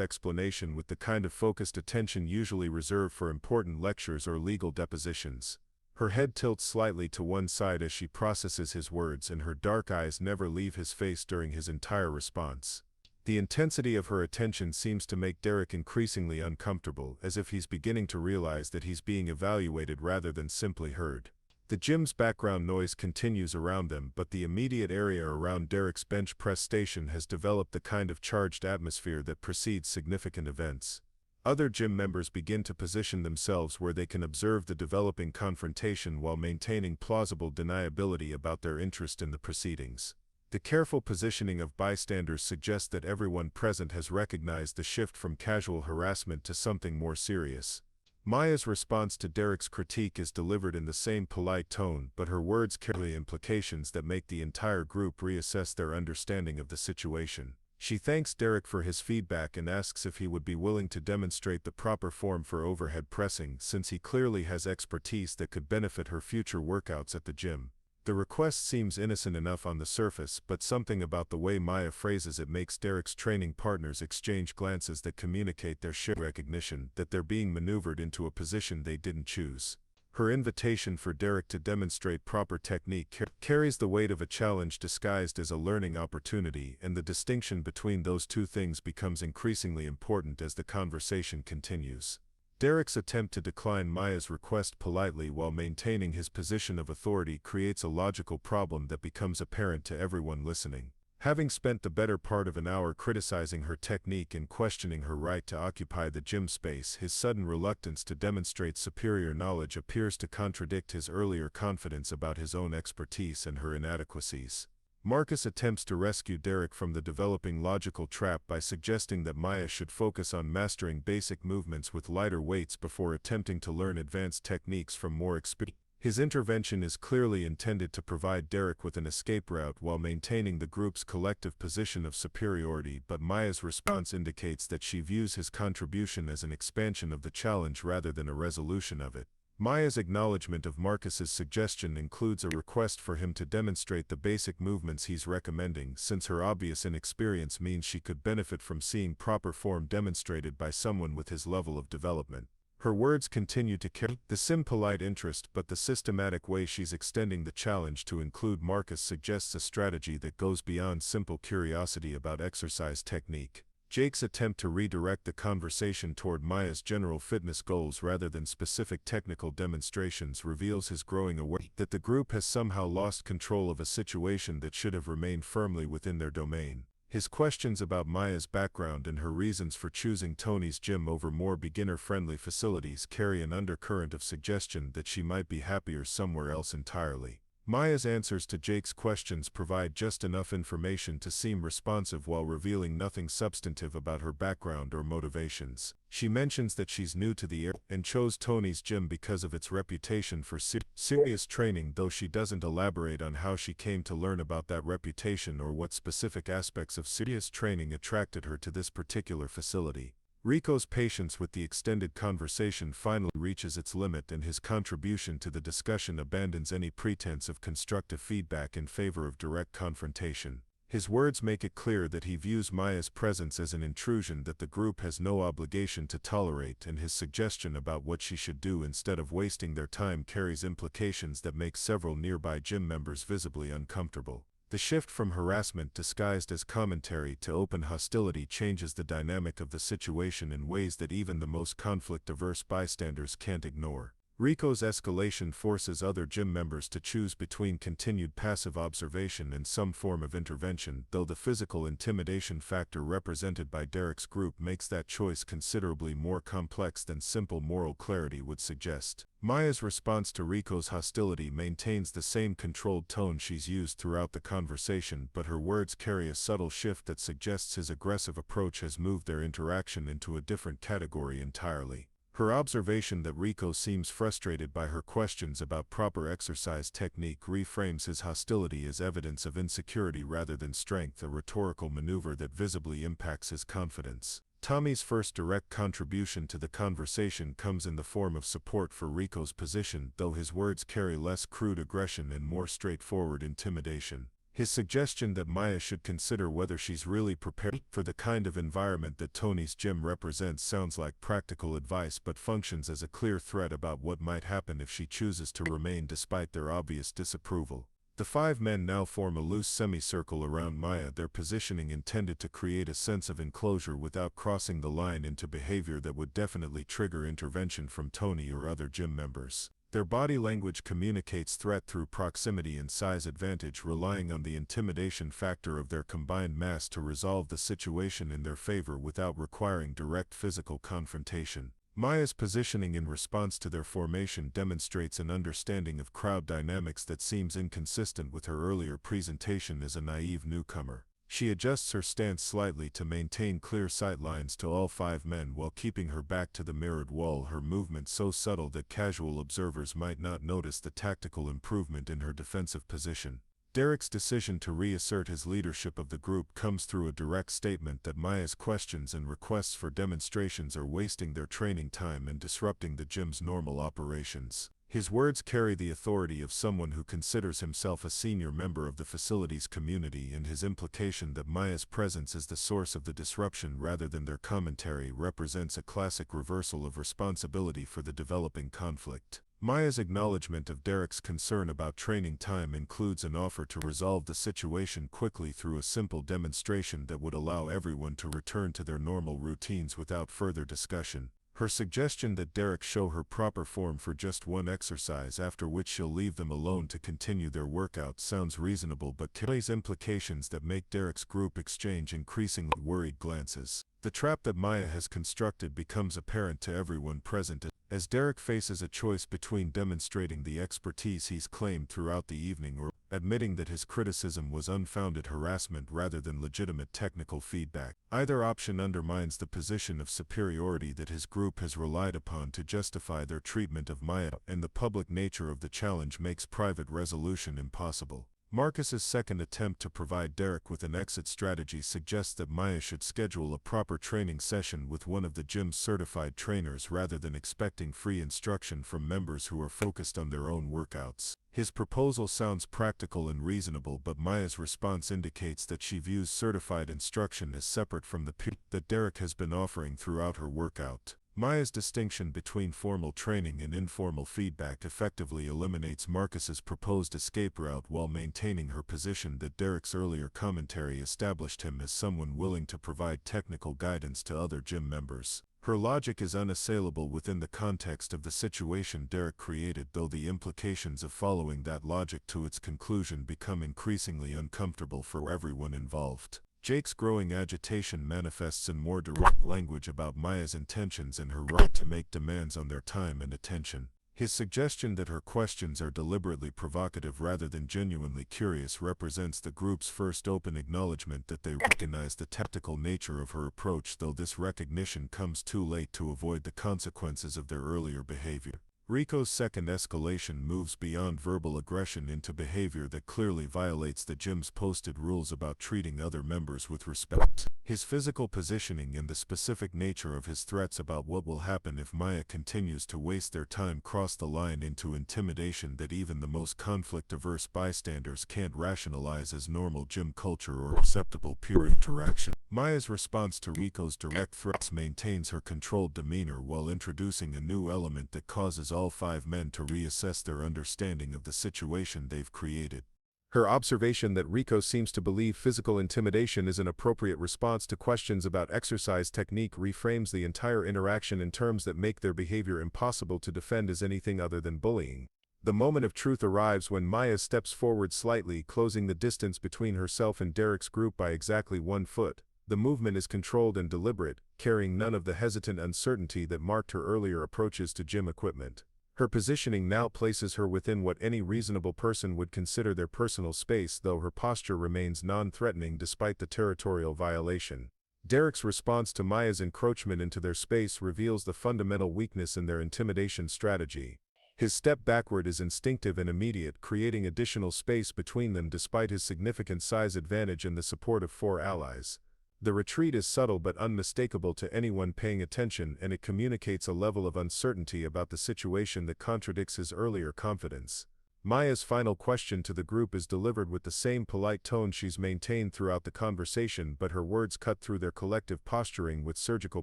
Speaker 1: explanation with the kind of focused attention usually reserved for important lectures or legal depositions. Her head tilts slightly to one side as she processes his words, and her dark eyes never leave his face during his entire response. The intensity of her attention seems to make Derek increasingly uncomfortable, as if he's beginning to realize that he's being evaluated rather than simply heard. The gym's background noise continues around them, but the immediate area around Derek's bench press station has developed the kind of charged atmosphere that precedes significant events. Other gym members begin to position themselves where they can observe the developing confrontation while maintaining plausible deniability about their interest in the proceedings. The careful positioning of bystanders suggests that everyone present has recognized the shift from casual harassment to something more serious. Maya's response to Derek's critique is delivered in the same polite tone, but her words carry implications that make the entire group reassess their understanding of the situation. She thanks Derek for his feedback and asks if he would be willing to demonstrate the proper form for overhead pressing, since he clearly has expertise that could benefit her future workouts at the gym. The request seems innocent enough on the surface, but something about the way Maya phrases it makes Derek's training partners exchange glances that communicate their shared recognition that they're being maneuvered into a position they didn't choose. Her invitation for Derek to demonstrate proper technique carries the weight of a challenge disguised as a learning opportunity, and the distinction between those two things becomes increasingly important as the conversation continues. Derek's attempt to decline Maya's request politely while maintaining his position of authority creates a logical problem that becomes apparent to everyone listening. Having spent the better part of an hour criticizing her technique and questioning her right to occupy the gym space, his sudden reluctance to demonstrate superior knowledge appears to contradict his earlier confidence about his own expertise and her inadequacies. Marcus attempts to rescue Derek from the developing logical trap by suggesting that Maya should focus on mastering basic movements with lighter weights before attempting to learn advanced techniques from more experienced. His intervention is clearly intended to provide Derek with an escape route while maintaining the group's collective position of superiority, but Maya's response indicates that she views his contribution as an expansion of the challenge rather than a resolution of it. Maya's acknowledgement of Marcus's suggestion includes a request for him to demonstrate the basic movements he's recommending, since her obvious inexperience means she could benefit from seeing proper form demonstrated by someone with his level of development. Her words continue to carry the polite interest, but the systematic way she's extending the challenge to include Marcus suggests a strategy that goes beyond simple curiosity about exercise technique. Jake's attempt to redirect the conversation toward Maya's general fitness goals rather than specific technical demonstrations reveals his growing awareness that the group has somehow lost control of a situation that should have remained firmly within their domain. His questions about Maya's background and her reasons for choosing Tony's gym over more beginner-friendly facilities carry an undercurrent of suggestion that she might be happier somewhere else entirely. Maya's answers to Jake's questions provide just enough information to seem responsive while revealing nothing substantive about her background or motivations. She mentions that she's new to the area and chose Tony's gym because of its reputation for serious training, though she doesn't elaborate on how she came to learn about that reputation or what specific aspects of serious training attracted her to this particular facility. Rico's patience with the extended conversation finally reaches its limit, and his contribution to the discussion abandons any pretense of constructive feedback in favor of direct confrontation. His words make it clear that he views Maya's presence as an intrusion that the group has no obligation to tolerate, and his suggestion about what she should do instead of wasting their time carries implications that make several nearby gym members visibly uncomfortable. The shift from harassment disguised as commentary to open hostility changes the dynamic of the situation in ways that even the most conflict-averse bystanders can't ignore. Rico's escalation forces other gym members to choose between continued passive observation and some form of intervention, though the physical intimidation factor represented by Derek's group makes that choice considerably more complex than simple moral clarity would suggest. Maya's response to Rico's hostility maintains the same controlled tone she's used throughout the conversation, but her words carry a subtle shift that suggests his aggressive approach has moved their interaction into a different category entirely. Her observation that Rico seems frustrated by her questions about proper exercise technique reframes his hostility as evidence of insecurity rather than strength, a rhetorical maneuver that visibly impacts his confidence. Tommy's first direct contribution to the conversation comes in the form of support for Rico's position, though his words carry less crude aggression and more straightforward intimidation. His suggestion that Maya should consider whether she's really prepared for the kind of environment that Tony's gym represents sounds like practical advice, but functions as a clear threat about what might happen if she chooses to remain despite their obvious disapproval. The five men now form a loose semicircle around Maya, their positioning intended to create a sense of enclosure without crossing the line into behavior that would definitely trigger intervention from Tony or other gym members. Their body language communicates threat through proximity and size advantage, relying on the intimidation factor of their combined mass to resolve the situation in their favor without requiring direct physical confrontation. Maya's positioning in response to their formation demonstrates an understanding of crowd dynamics that seems inconsistent with her earlier presentation as a naive newcomer. She adjusts her stance slightly to maintain clear sight lines to all five men while keeping her back to the mirrored wall, her movement so subtle that casual observers might not notice the tactical improvement in her defensive position. Derek's decision to reassert his leadership of the group comes through a direct statement that Maya's questions and requests for demonstrations are wasting their training time and disrupting the gym's normal operations. His words carry the authority of someone who considers himself a senior member of the facility's community, and his implication that Maya's presence is the source of the disruption rather than their commentary represents a classic reversal of responsibility for the developing conflict. Maya's acknowledgement of Derek's concern about training time includes an offer to resolve the situation quickly through a simple demonstration that would allow everyone to return to their normal routines without further discussion. Her suggestion that Derek show her proper form for just one exercise, after which she'll leave them alone to continue their workout, sounds reasonable but carries implications that make Derek's group exchange increasingly worried glances. The trap that Maya has constructed becomes apparent to everyone present
Speaker 2: As Derek faces a choice between demonstrating the expertise he's claimed throughout the evening or admitting that his criticism was unfounded harassment rather than legitimate technical feedback, either option undermines the position of superiority that his group has relied upon to justify their treatment of Maya, and the public nature of the challenge makes private resolution impossible. Marcus's second attempt to provide Derek with an exit strategy suggests that Maya should schedule a proper training session with one of the gym's certified trainers rather than expecting free instruction from members who are focused on their own workouts. His proposal sounds practical and reasonable, but Maya's response indicates that she views certified instruction as separate from the peer that Derek has been offering throughout her workout. Maya's distinction between formal training and informal feedback effectively eliminates Marcus's proposed escape route while maintaining her position that Derek's earlier commentary established him as someone willing to provide technical guidance to other gym members. Her logic is unassailable within the context of the situation Derek created, though the implications of following that logic to its conclusion become increasingly uncomfortable for everyone involved. Jake's growing agitation manifests in more direct language about Maya's intentions and her right to make demands on their time and attention. His suggestion that her questions are deliberately provocative rather than genuinely curious represents the group's first open acknowledgement that they recognize the tactical nature of her approach, though this recognition comes too late to avoid the consequences of their earlier behavior. Rico's second escalation moves beyond verbal aggression into behavior that clearly violates the gym's posted rules about treating other members with respect. His physical positioning and the specific nature of his threats about what will happen if Maya continues to waste their time cross the line into intimidation that even the most conflict-averse bystanders can't rationalize as normal gym culture or acceptable peer interaction. Maya's response to Rico's direct threats maintains her controlled demeanor while introducing a new element that causes all 5 men to reassess their understanding of the situation they've created.
Speaker 1: Her observation that Rico seems to believe physical intimidation is an appropriate response to questions about exercise technique reframes the entire interaction in terms that make their behavior impossible to defend as anything other than bullying. The moment of truth arrives when Maya steps forward slightly, closing the distance between herself and Derek's group by exactly 1 foot. The movement is controlled and deliberate, carrying none of the hesitant uncertainty that marked her earlier approaches to gym equipment. Her positioning now places her within what any reasonable person would consider their personal space, though her posture remains non-threatening despite the territorial violation. Derek's response to Maya's encroachment into their space reveals the fundamental weakness in their intimidation strategy. His step backward is instinctive and immediate, creating additional space between them despite his significant size advantage and the support of 4 allies. The retreat is subtle but unmistakable to anyone paying attention, and it communicates a level of uncertainty about the situation that contradicts his earlier confidence. Maya's final question to the group is delivered with the same polite tone she's maintained throughout the conversation, but her words cut through their collective posturing with surgical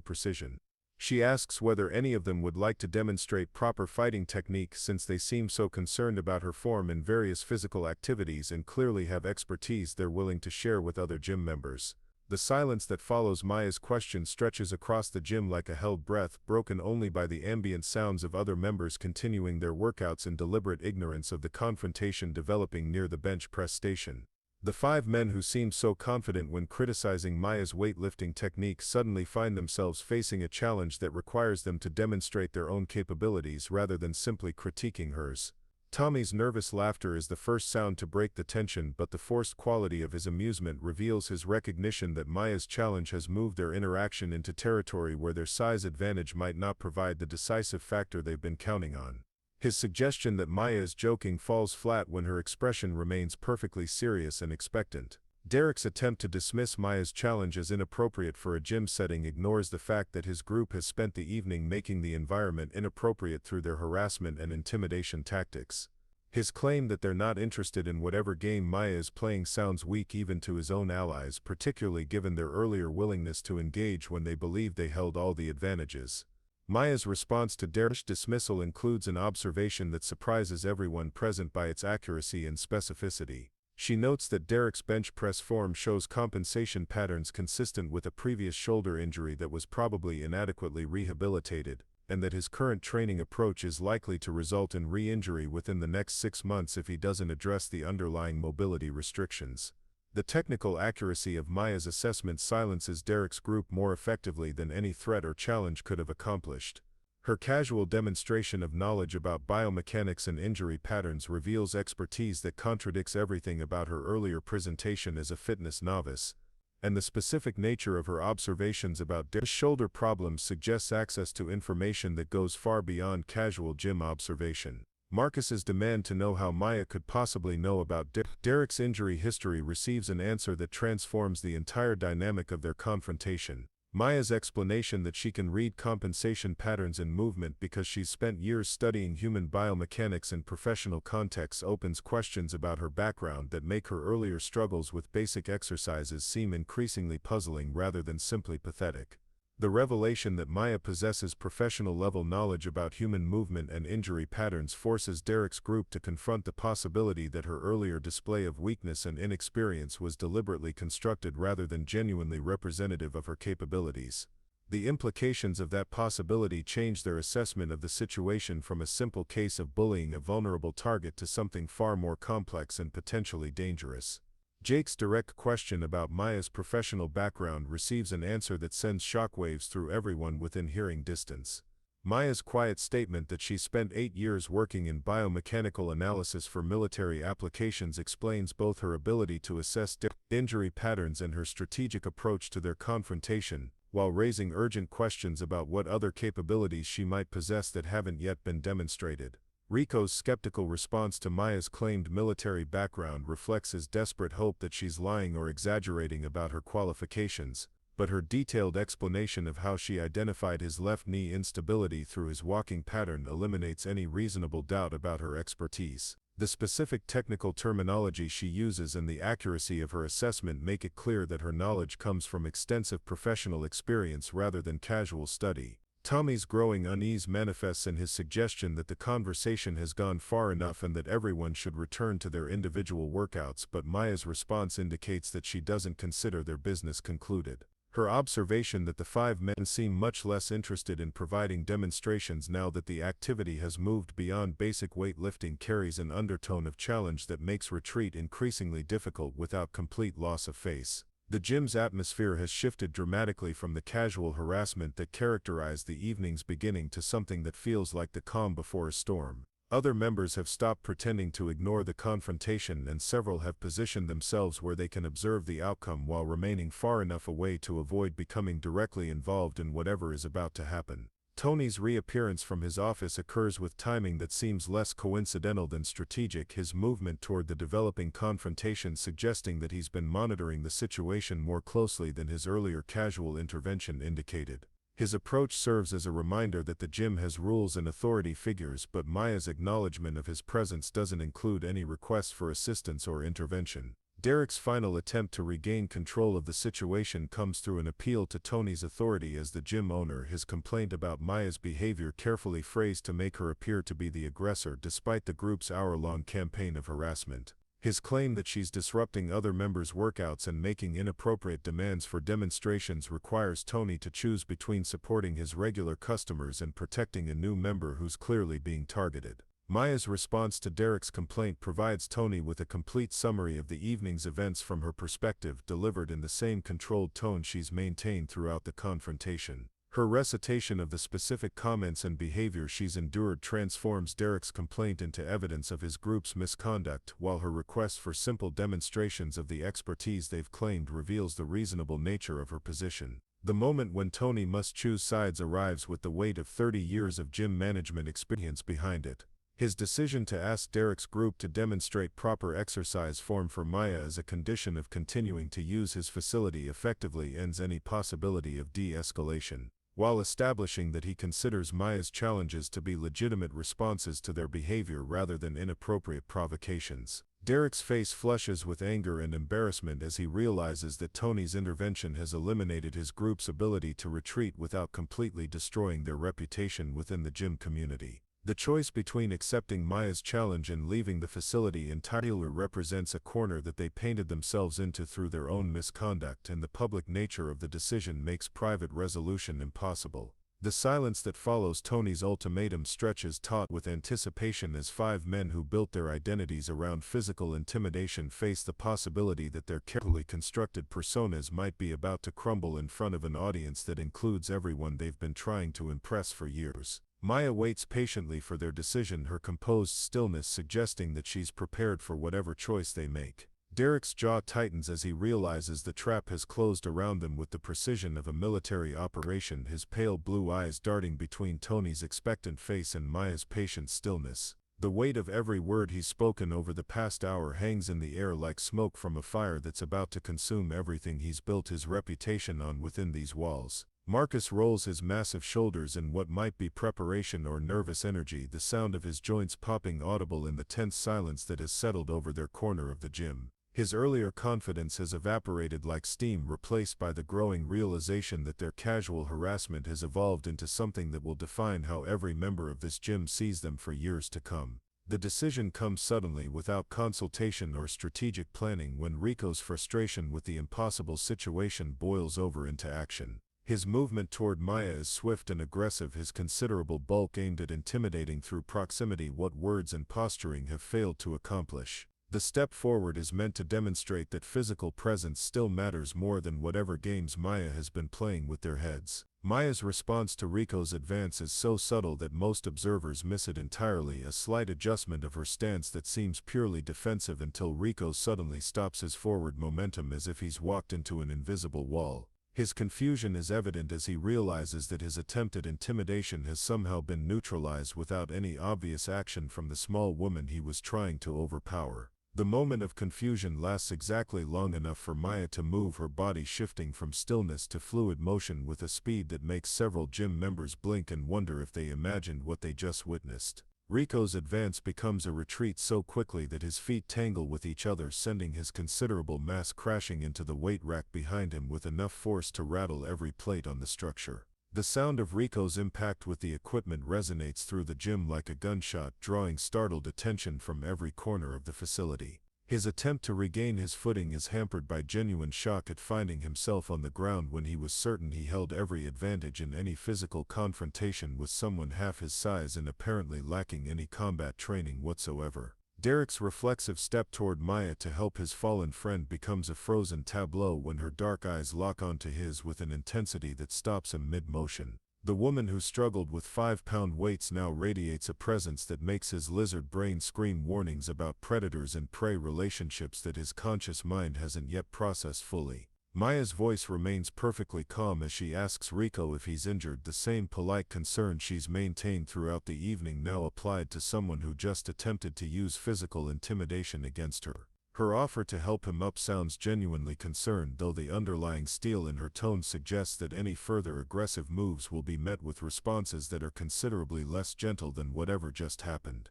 Speaker 1: precision. She asks whether any of them would like to demonstrate proper fighting technique, since they seem so concerned about her form in various physical activities and clearly have expertise they're willing to share with other gym members. The silence that follows Maya's question stretches across the gym like a held breath, broken only by the ambient sounds of other members continuing their workouts in deliberate ignorance of the confrontation developing near the bench press station. The 5 men who seemed so confident when criticizing Maya's weightlifting technique suddenly find themselves facing a challenge that requires them to demonstrate their own capabilities rather than simply critiquing hers. Tommy's nervous laughter is the first sound to break the tension, but the forced quality of his amusement reveals his recognition that Maya's challenge has moved their interaction into territory where their size advantage might not provide the decisive factor they've been counting on. His suggestion that Maya is joking falls flat when her expression remains perfectly serious and expectant. Derek's attempt to dismiss Maya's challenge as inappropriate for a gym setting ignores the fact that his group has spent the evening making the environment inappropriate through their harassment and intimidation tactics. His claim that they're not interested in whatever game Maya is playing sounds weak even to his own allies, particularly given their earlier willingness to engage when they believed they held all the advantages. Maya's response to Derek's dismissal includes an observation that surprises everyone present by its accuracy and specificity. She notes that Derek's bench press form shows compensation patterns consistent with a previous shoulder injury that was probably inadequately rehabilitated, and that his current training approach is likely to result in re-injury within the next 6 months if he doesn't address the underlying mobility restrictions. The technical accuracy of Maya's assessment silences Derek's group more effectively than any threat or challenge could have accomplished. Her casual demonstration of knowledge about biomechanics and injury patterns reveals expertise that contradicts everything about her earlier presentation as a fitness novice, and the specific nature of her observations about shoulder problems suggests access to information that goes far beyond casual gym observation. Marcus's demand to know how Maya could possibly know about Derek's injury history receives an answer that transforms the entire dynamic of their confrontation. Maya's explanation that she can read compensation patterns in movement because she's spent years studying human biomechanics in professional contexts opens questions about her background that make her earlier struggles with basic exercises seem increasingly puzzling rather than simply pathetic. The revelation that Maya possesses professional-level knowledge about human movement and injury patterns forces Derek's group to confront the possibility that her earlier display of weakness and inexperience was deliberately constructed rather than genuinely representative of her capabilities. The implications of that possibility change their assessment of the situation from a simple case of bullying a vulnerable target to something far more complex and potentially dangerous. Jake's direct question about Maya's professional background receives an answer that sends shockwaves through everyone within hearing distance. Maya's quiet statement that she spent 8 years working in biomechanical analysis for military applications explains both her ability to assess injury patterns and her strategic approach to their confrontation, while raising urgent questions about what other capabilities she might possess that haven't yet been demonstrated. Rico's skeptical response to Maya's claimed military background reflects his desperate hope that she's lying or exaggerating about her qualifications, but her detailed explanation of how she identified his left knee instability through his walking pattern eliminates any reasonable doubt about her expertise. The specific technical terminology she uses and the accuracy of her assessment make it clear that her knowledge comes from extensive professional experience rather than casual study. Tommy's growing unease manifests in his suggestion that the conversation has gone far enough and that everyone should return to their individual workouts, but Maya's response indicates that she doesn't consider their business concluded. Her observation that the 5 men seem much less interested in providing demonstrations now that the activity has moved beyond basic weightlifting carries an undertone of challenge that makes retreat increasingly difficult without complete loss of face. The gym's atmosphere has shifted dramatically from the casual harassment that characterized the evening's beginning to something that feels like the calm before a storm. Other members have stopped pretending to ignore the confrontation and several have positioned themselves where they can observe the outcome while remaining far enough away to avoid becoming directly involved in whatever is about to happen. Tony's reappearance from his office occurs with timing that seems less coincidental than strategic, his movement toward the developing confrontation suggesting that he's been monitoring the situation more closely than his earlier casual intervention indicated. His approach serves as a reminder that the gym has rules and authority figures, but Maya's acknowledgement of his presence doesn't include any request for assistance or intervention. Derek's final attempt to regain control of the situation comes through an appeal to Tony's authority as the gym owner, his complaint about Maya's behavior carefully phrased to make her appear to be the aggressor despite the group's hour-long campaign of harassment. His claim that she's disrupting other members' workouts and making inappropriate demands for demonstrations requires Tony to choose between supporting his regular customers and protecting a new member who's clearly being targeted. Maya's response to Derek's complaint provides Tony with a complete summary of the evening's events from her perspective, delivered in the same controlled tone she's maintained throughout the confrontation. Her recitation of the specific comments and behavior she's endured transforms Derek's complaint into evidence of his group's misconduct, while her request for simple demonstrations of the expertise they've claimed reveals the reasonable nature of her position. The moment when Tony must choose sides arrives with the weight of 30 years of gym management experience behind it. His decision to ask Derek's group to demonstrate proper exercise form for Maya as a condition of continuing to use his facility effectively ends any possibility of de-escalation. While establishing that he considers Maya's challenges to be legitimate responses to their behavior rather than inappropriate provocations. Derek's face flushes with anger and embarrassment as he realizes that Tony's intervention has eliminated his group's ability to retreat without completely destroying their reputation within the gym community. The choice between accepting Maya's challenge and leaving the facility entirely represents a corner that they painted themselves into through their own misconduct, and the public nature of the decision makes private resolution impossible. The silence that follows Tony's ultimatum stretches taut with anticipation as 5 men who built their identities around physical intimidation face the possibility that their carefully constructed personas might be about to crumble in front of an audience that includes everyone they've been trying to impress for years. Maya waits patiently for their decision, her composed stillness suggesting that she's prepared for whatever choice they make. Derek's jaw tightens as he realizes the trap has closed around them with the precision of a military operation, his pale blue eyes darting between Tony's expectant face and Maya's patient stillness. The weight of every word he's spoken over the past hour hangs in the air like smoke from a fire that's about to consume everything he's built his reputation on within these walls. Marcus rolls his massive shoulders in what might be preparation or nervous energy, the sound of his joints popping audible in the tense silence that has settled over their corner of the gym. His earlier confidence has evaporated like steam, replaced by the growing realization that their casual harassment has evolved into something that will define how every member of this gym sees them for years to come. The decision comes suddenly, without consultation or strategic planning, when Rico's frustration with the impossible situation boils over into action. His movement toward Maya is swift and aggressive, his considerable bulk aimed at intimidating through proximity what words and posturing have failed to accomplish. The step forward is meant to demonstrate that physical presence still matters more than whatever games Maya has been playing with their heads. Maya's response to Rico's advance is so subtle that most observers miss it entirely, a slight adjustment of her stance that seems purely defensive until Rico suddenly stops his forward momentum as if he's walked into an invisible wall. His confusion is evident as he realizes that his attempt at intimidation has somehow been neutralized without any obvious action from the small woman he was trying to overpower. The moment of confusion lasts exactly long enough for Maya to move, her body shifting from stillness to fluid motion with a speed that makes several gym members blink and wonder if they imagined what they just witnessed. Rico's advance becomes a retreat so quickly that his feet tangle with each other, sending his considerable mass crashing into the weight rack behind him with enough force to rattle every plate on the structure. The sound of Rico's impact with the equipment resonates through the gym like a gunshot, drawing startled attention from every corner of the facility. His attempt to regain his footing is hampered by genuine shock at finding himself on the ground when he was certain he held every advantage in any physical confrontation with someone half his size and apparently lacking any combat training whatsoever. Derek's reflexive step toward Maya to help his fallen friend becomes a frozen tableau when her dark eyes lock onto his with an intensity that stops him mid-motion. The woman who struggled with 5-pound weights now radiates a presence that makes his lizard brain scream warnings about predators and prey relationships that his conscious mind hasn't yet processed fully. Maya's voice remains perfectly calm as she asks Rico if he's injured, the same polite concern she's maintained throughout the evening now applied to someone who just attempted to use physical intimidation against her. Her offer to help him up sounds genuinely concerned, though the underlying steel in her tone suggests that any further aggressive moves will be met with responses that are considerably less gentle than whatever just happened.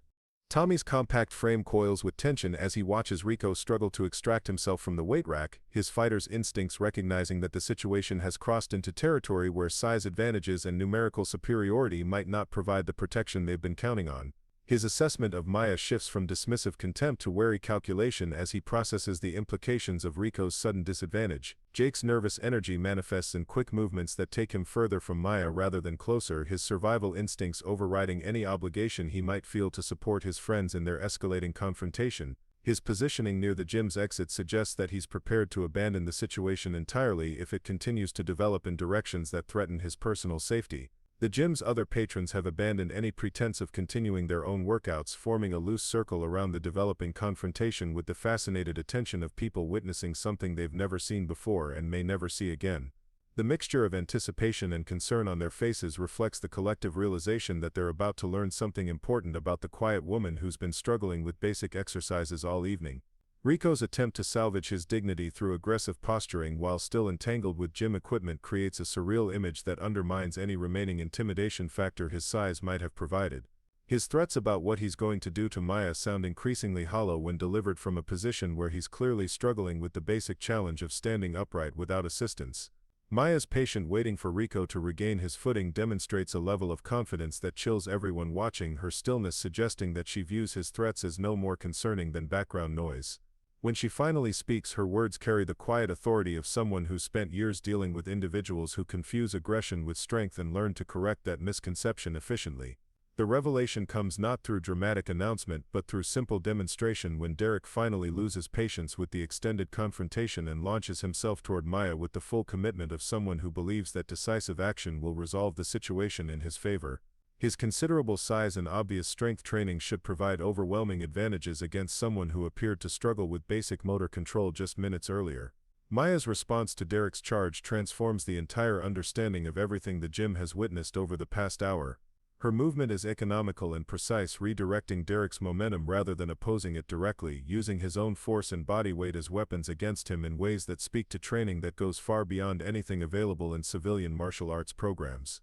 Speaker 1: Tommy's compact frame coils with tension as he watches Rico struggle to extract himself from the weight rack, his fighter's instincts recognizing that the situation has crossed into territory where size advantages and numerical superiority might not provide the protection they've been counting on. His assessment of Maya shifts from dismissive contempt to wary calculation as he processes the implications of Rico's sudden disadvantage. Jake's nervous energy manifests in quick movements that take him further from Maya rather than closer, his survival instincts overriding any obligation he might feel to support his friends in their escalating confrontation. His positioning near the gym's exit suggests that he's prepared to abandon the situation entirely if it continues to develop in directions that threaten his personal safety. The gym's other patrons have abandoned any pretense of continuing their own workouts, forming a loose circle around the developing confrontation with the fascinated attention of people witnessing something they've never seen before and may never see again. The mixture of anticipation and concern on their faces reflects the collective realization that they're about to learn something important about the quiet woman who's been struggling with basic exercises all evening. Rico's attempt to salvage his dignity through aggressive posturing while still entangled with gym equipment creates a surreal image that undermines any remaining intimidation factor his size might have provided. His threats about what he's going to do to Maya sound increasingly hollow when delivered from a position where he's clearly struggling with the basic challenge of standing upright without assistance. Maya's patient waiting for Rico to regain his footing demonstrates a level of confidence that chills everyone watching, her stillness suggesting that she views his threats as no more concerning than background noise. When she finally speaks, her words carry the quiet authority of someone who's spent years dealing with individuals who confuse aggression with strength and learn to correct that misconception efficiently. The revelation comes not through dramatic announcement but through simple demonstration when Derek finally loses patience with the extended confrontation and launches himself toward Maya with the full commitment of someone who believes that decisive action will resolve the situation in his favor. His considerable size and obvious strength training should provide overwhelming advantages against someone who appeared to struggle with basic motor control just minutes earlier. Maya's response to Derek's charge transforms the entire understanding of everything the gym has witnessed over the past hour. Her movement is economical and precise, redirecting Derek's momentum rather than opposing it directly, using his own force and body weight as weapons against him in ways that speak to training that goes far beyond anything available in civilian martial arts programs.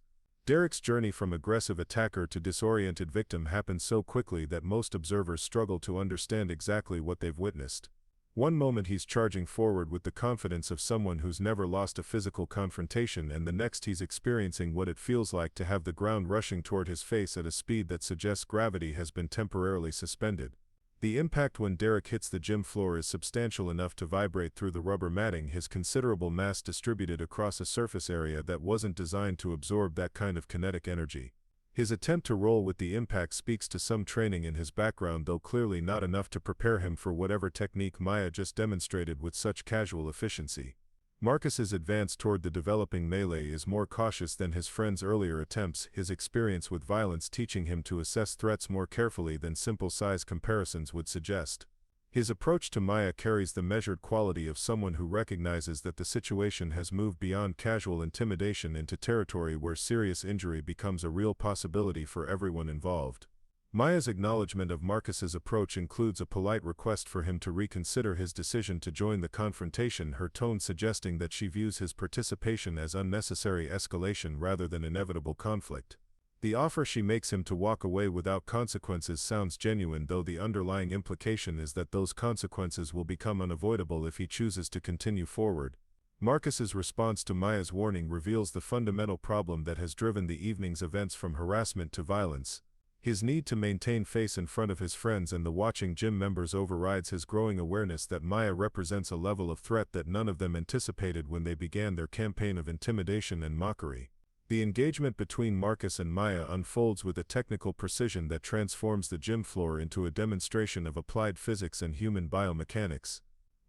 Speaker 1: Derek's journey from aggressive attacker to disoriented victim happens so quickly that most observers struggle to understand exactly what they've witnessed. One moment he's charging forward with the confidence of someone who's never lost a physical confrontation, and the next he's experiencing what it feels like to have the ground rushing toward his face at a speed that suggests gravity has been temporarily suspended. The impact when Derek hits the gym floor is substantial enough to vibrate through the rubber matting, his considerable mass distributed across a surface area that wasn't designed to absorb that kind of kinetic energy. His attempt to roll with the impact speaks to some training in his background, though clearly not enough to prepare him for whatever technique Maya just demonstrated with such casual efficiency. Marcus's advance toward the developing melee is more cautious than his friend's earlier attempts, his experience with violence teaching him to assess threats more carefully than simple size comparisons would suggest. His approach to Maya carries the measured quality of someone who recognizes that the situation has moved beyond casual intimidation into territory where serious injury becomes a real possibility for everyone involved. Maya's acknowledgement of Marcus's approach includes a polite request for him to reconsider his decision to join the confrontation, her tone suggesting that she views his participation as unnecessary escalation rather than inevitable conflict. The offer she makes him to walk away without consequences sounds genuine, though the underlying implication is that those consequences will become unavoidable if he chooses to continue forward. Marcus's response to Maya's warning reveals the fundamental problem that has driven the evening's events from harassment to violence. His need to maintain face in front of his friends and the watching gym members overrides his growing awareness that Maya represents a level of threat that none of them anticipated when they began their campaign of intimidation and mockery. The engagement between Marcus and Maya unfolds with a technical precision that transforms the gym floor into a demonstration of applied physics and human biomechanics.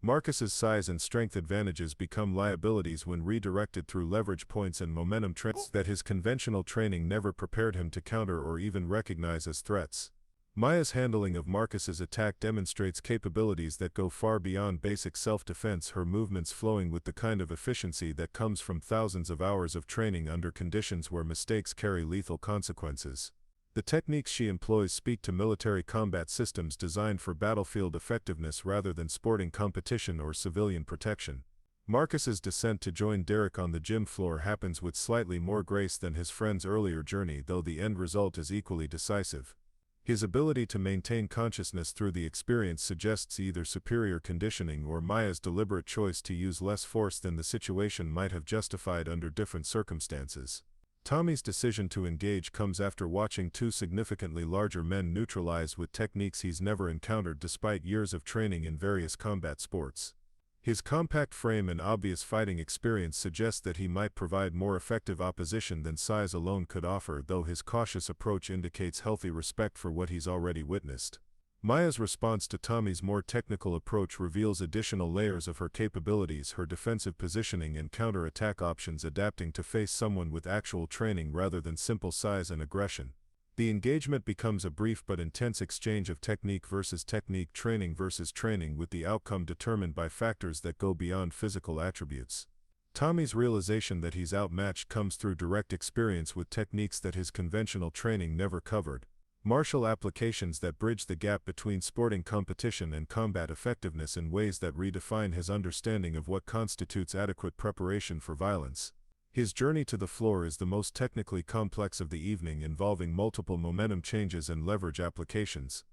Speaker 1: Marcus's size and strength advantages become liabilities when redirected through leverage points and momentum traits that his conventional training never prepared him to counter or even recognize as threats. Maya's handling of Marcus's attack demonstrates capabilities that go far beyond basic self-defense, her movements flowing with the kind of efficiency that comes from thousands of hours of training under conditions where mistakes carry lethal consequences. The techniques she employs speak to military combat systems designed for battlefield effectiveness rather than sporting competition or civilian protection. Marcus's descent to join Derek on the gym floor happens with slightly more grace than his friend's earlier journey, though the end result is equally decisive. His ability to maintain consciousness through the experience suggests either superior conditioning or Maya's deliberate choice to use less force than the situation might have justified under different circumstances. Tommy's decision to engage comes after watching two significantly larger men neutralized with techniques he's never encountered despite years of training in various combat sports. His compact frame and obvious fighting experience suggest that he might provide more effective opposition than size alone could offer, though his cautious approach indicates healthy respect for what he's already witnessed. Maya's response to Tommy's more technical approach reveals additional layers of her capabilities, her defensive positioning and counter-attack options adapting to face someone with actual training rather than simple size and aggression. The engagement becomes a brief but intense exchange of technique versus technique, training versus training, with the outcome determined by factors that go beyond physical attributes. Tommy's realization that he's outmatched comes through direct experience with techniques that his conventional training never covered. Martial applications that bridge the gap between sporting competition and combat effectiveness in ways that redefine his understanding of what constitutes adequate preparation for violence. His journey to the floor is the most technically complex of the evening, involving multiple momentum changes and leverage applications.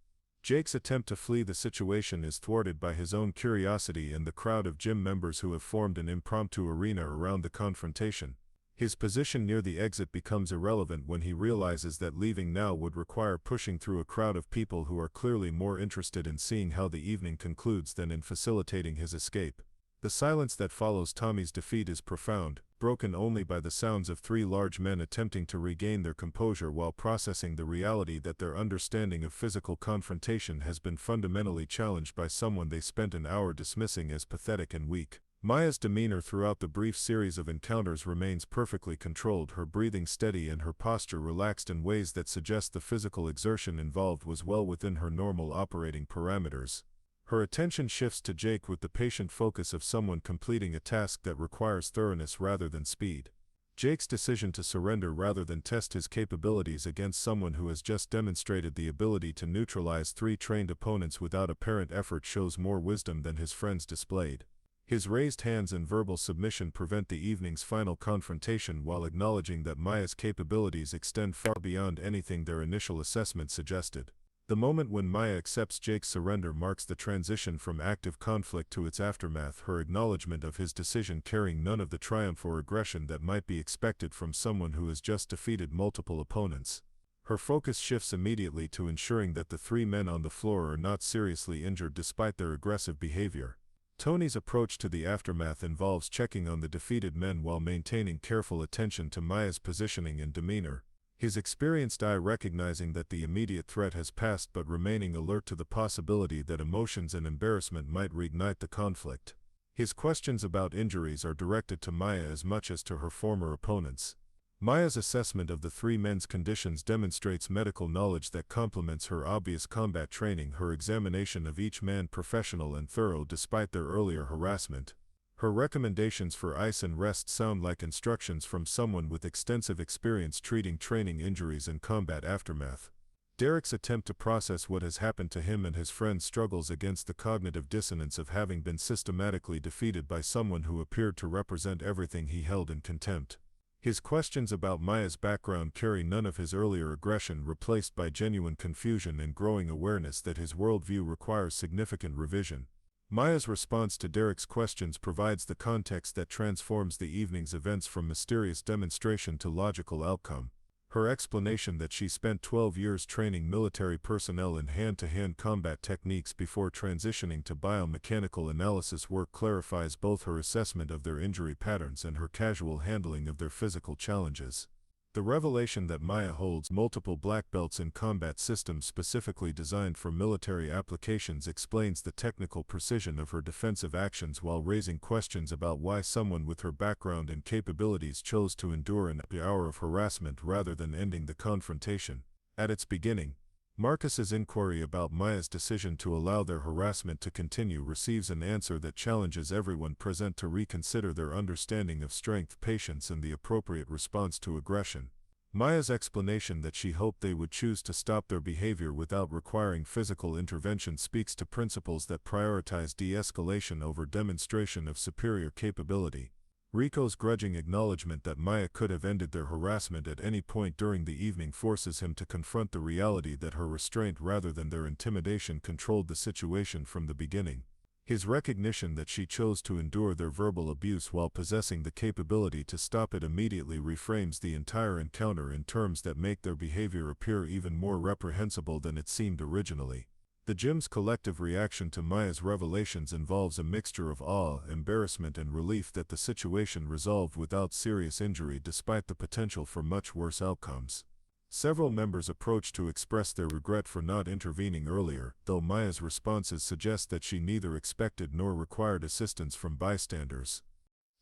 Speaker 1: Jake's attempt to flee the situation is thwarted by his own curiosity and the crowd of gym members who have formed an impromptu arena around the confrontation. His position near the exit becomes irrelevant when he realizes that leaving now would require pushing through a crowd of people who are clearly more interested in seeing how the evening concludes than in facilitating his escape. The silence that follows Tommy's defeat is profound, broken only by the sounds of three large men attempting to regain their composure while processing the reality that their understanding of physical confrontation has been fundamentally challenged by someone they spent an hour dismissing as pathetic and weak. Maya's demeanor throughout the brief series of encounters remains perfectly controlled, her breathing steady and her posture relaxed in ways that suggest the physical exertion involved was well within her normal operating parameters. Her attention shifts to Jake with the patient focus of someone completing a task that requires thoroughness rather than speed. Jake's decision to surrender rather than test his capabilities against someone who has just demonstrated the ability to neutralize 3 trained opponents without apparent effort shows more wisdom than his friends displayed. His raised hands and verbal submission prevent the evening's final confrontation while acknowledging that Maya's capabilities extend far beyond anything their initial assessment suggested. The moment when Maya accepts Jake's surrender marks the transition from active conflict to its aftermath, her acknowledgement of his decision carrying none of the triumph or aggression that might be expected from someone who has just defeated multiple opponents. Her focus shifts immediately to ensuring that the 3 men on the floor are not seriously injured despite their aggressive behavior. Tony's approach to the aftermath involves checking on the defeated men while maintaining careful attention to Maya's positioning and demeanor. His experienced eye recognizing that the immediate threat has passed but remaining alert to the possibility that emotions and embarrassment might reignite the conflict. His questions about injuries are directed to Maya as much as to her former opponents. Maya's assessment of the 3 men's conditions demonstrates medical knowledge that complements her obvious combat training, her examination of each man professional and thorough despite their earlier harassment. Her recommendations for ice and rest sound like instructions from someone with extensive experience treating training injuries and combat aftermath. Derek's attempt to process what has happened to him and his friends struggles against the cognitive dissonance of having been systematically defeated by someone who appeared to represent everything he held in contempt. His questions about Maya's background carry none of his earlier aggression, replaced by genuine confusion and growing awareness that his worldview requires significant revision. Maya's response to Derek's questions provides the context that transforms the evening's events from mysterious demonstration to logical outcome. Her explanation that she spent 12 years training military personnel in hand-to-hand combat techniques before transitioning to biomechanical analysis work clarifies both her assessment of their injury patterns and her casual handling of their physical challenges. The revelation that Maya holds multiple black belts in combat systems specifically designed for military applications explains the technical precision of her defensive actions while raising questions about why someone with her background and capabilities chose to endure an hour of harassment rather than ending the confrontation. At its beginning, Marcus's inquiry about Maya's decision to allow their harassment to continue receives an answer that challenges everyone present to reconsider their understanding of strength, patience, and the appropriate response to aggression. Maya's explanation that she hoped they would choose to stop their behavior without requiring physical intervention speaks to principles that prioritize de-escalation over demonstration of superior capability. Rico's grudging acknowledgement that Maya could have ended their harassment at any point during the evening forces him to confront the reality that her restraint rather than their intimidation controlled the situation from the beginning. His recognition that she chose to endure their verbal abuse while possessing the capability to stop it immediately reframes the entire encounter in terms that make their behavior appear even more reprehensible than it seemed originally. The gym's collective reaction to Maya's revelations involves a mixture of awe, embarrassment, and relief that the situation resolved without serious injury despite the potential for much worse outcomes. Several members approached to express their regret for not intervening earlier, though Maya's responses suggest that she neither expected nor required assistance from bystanders.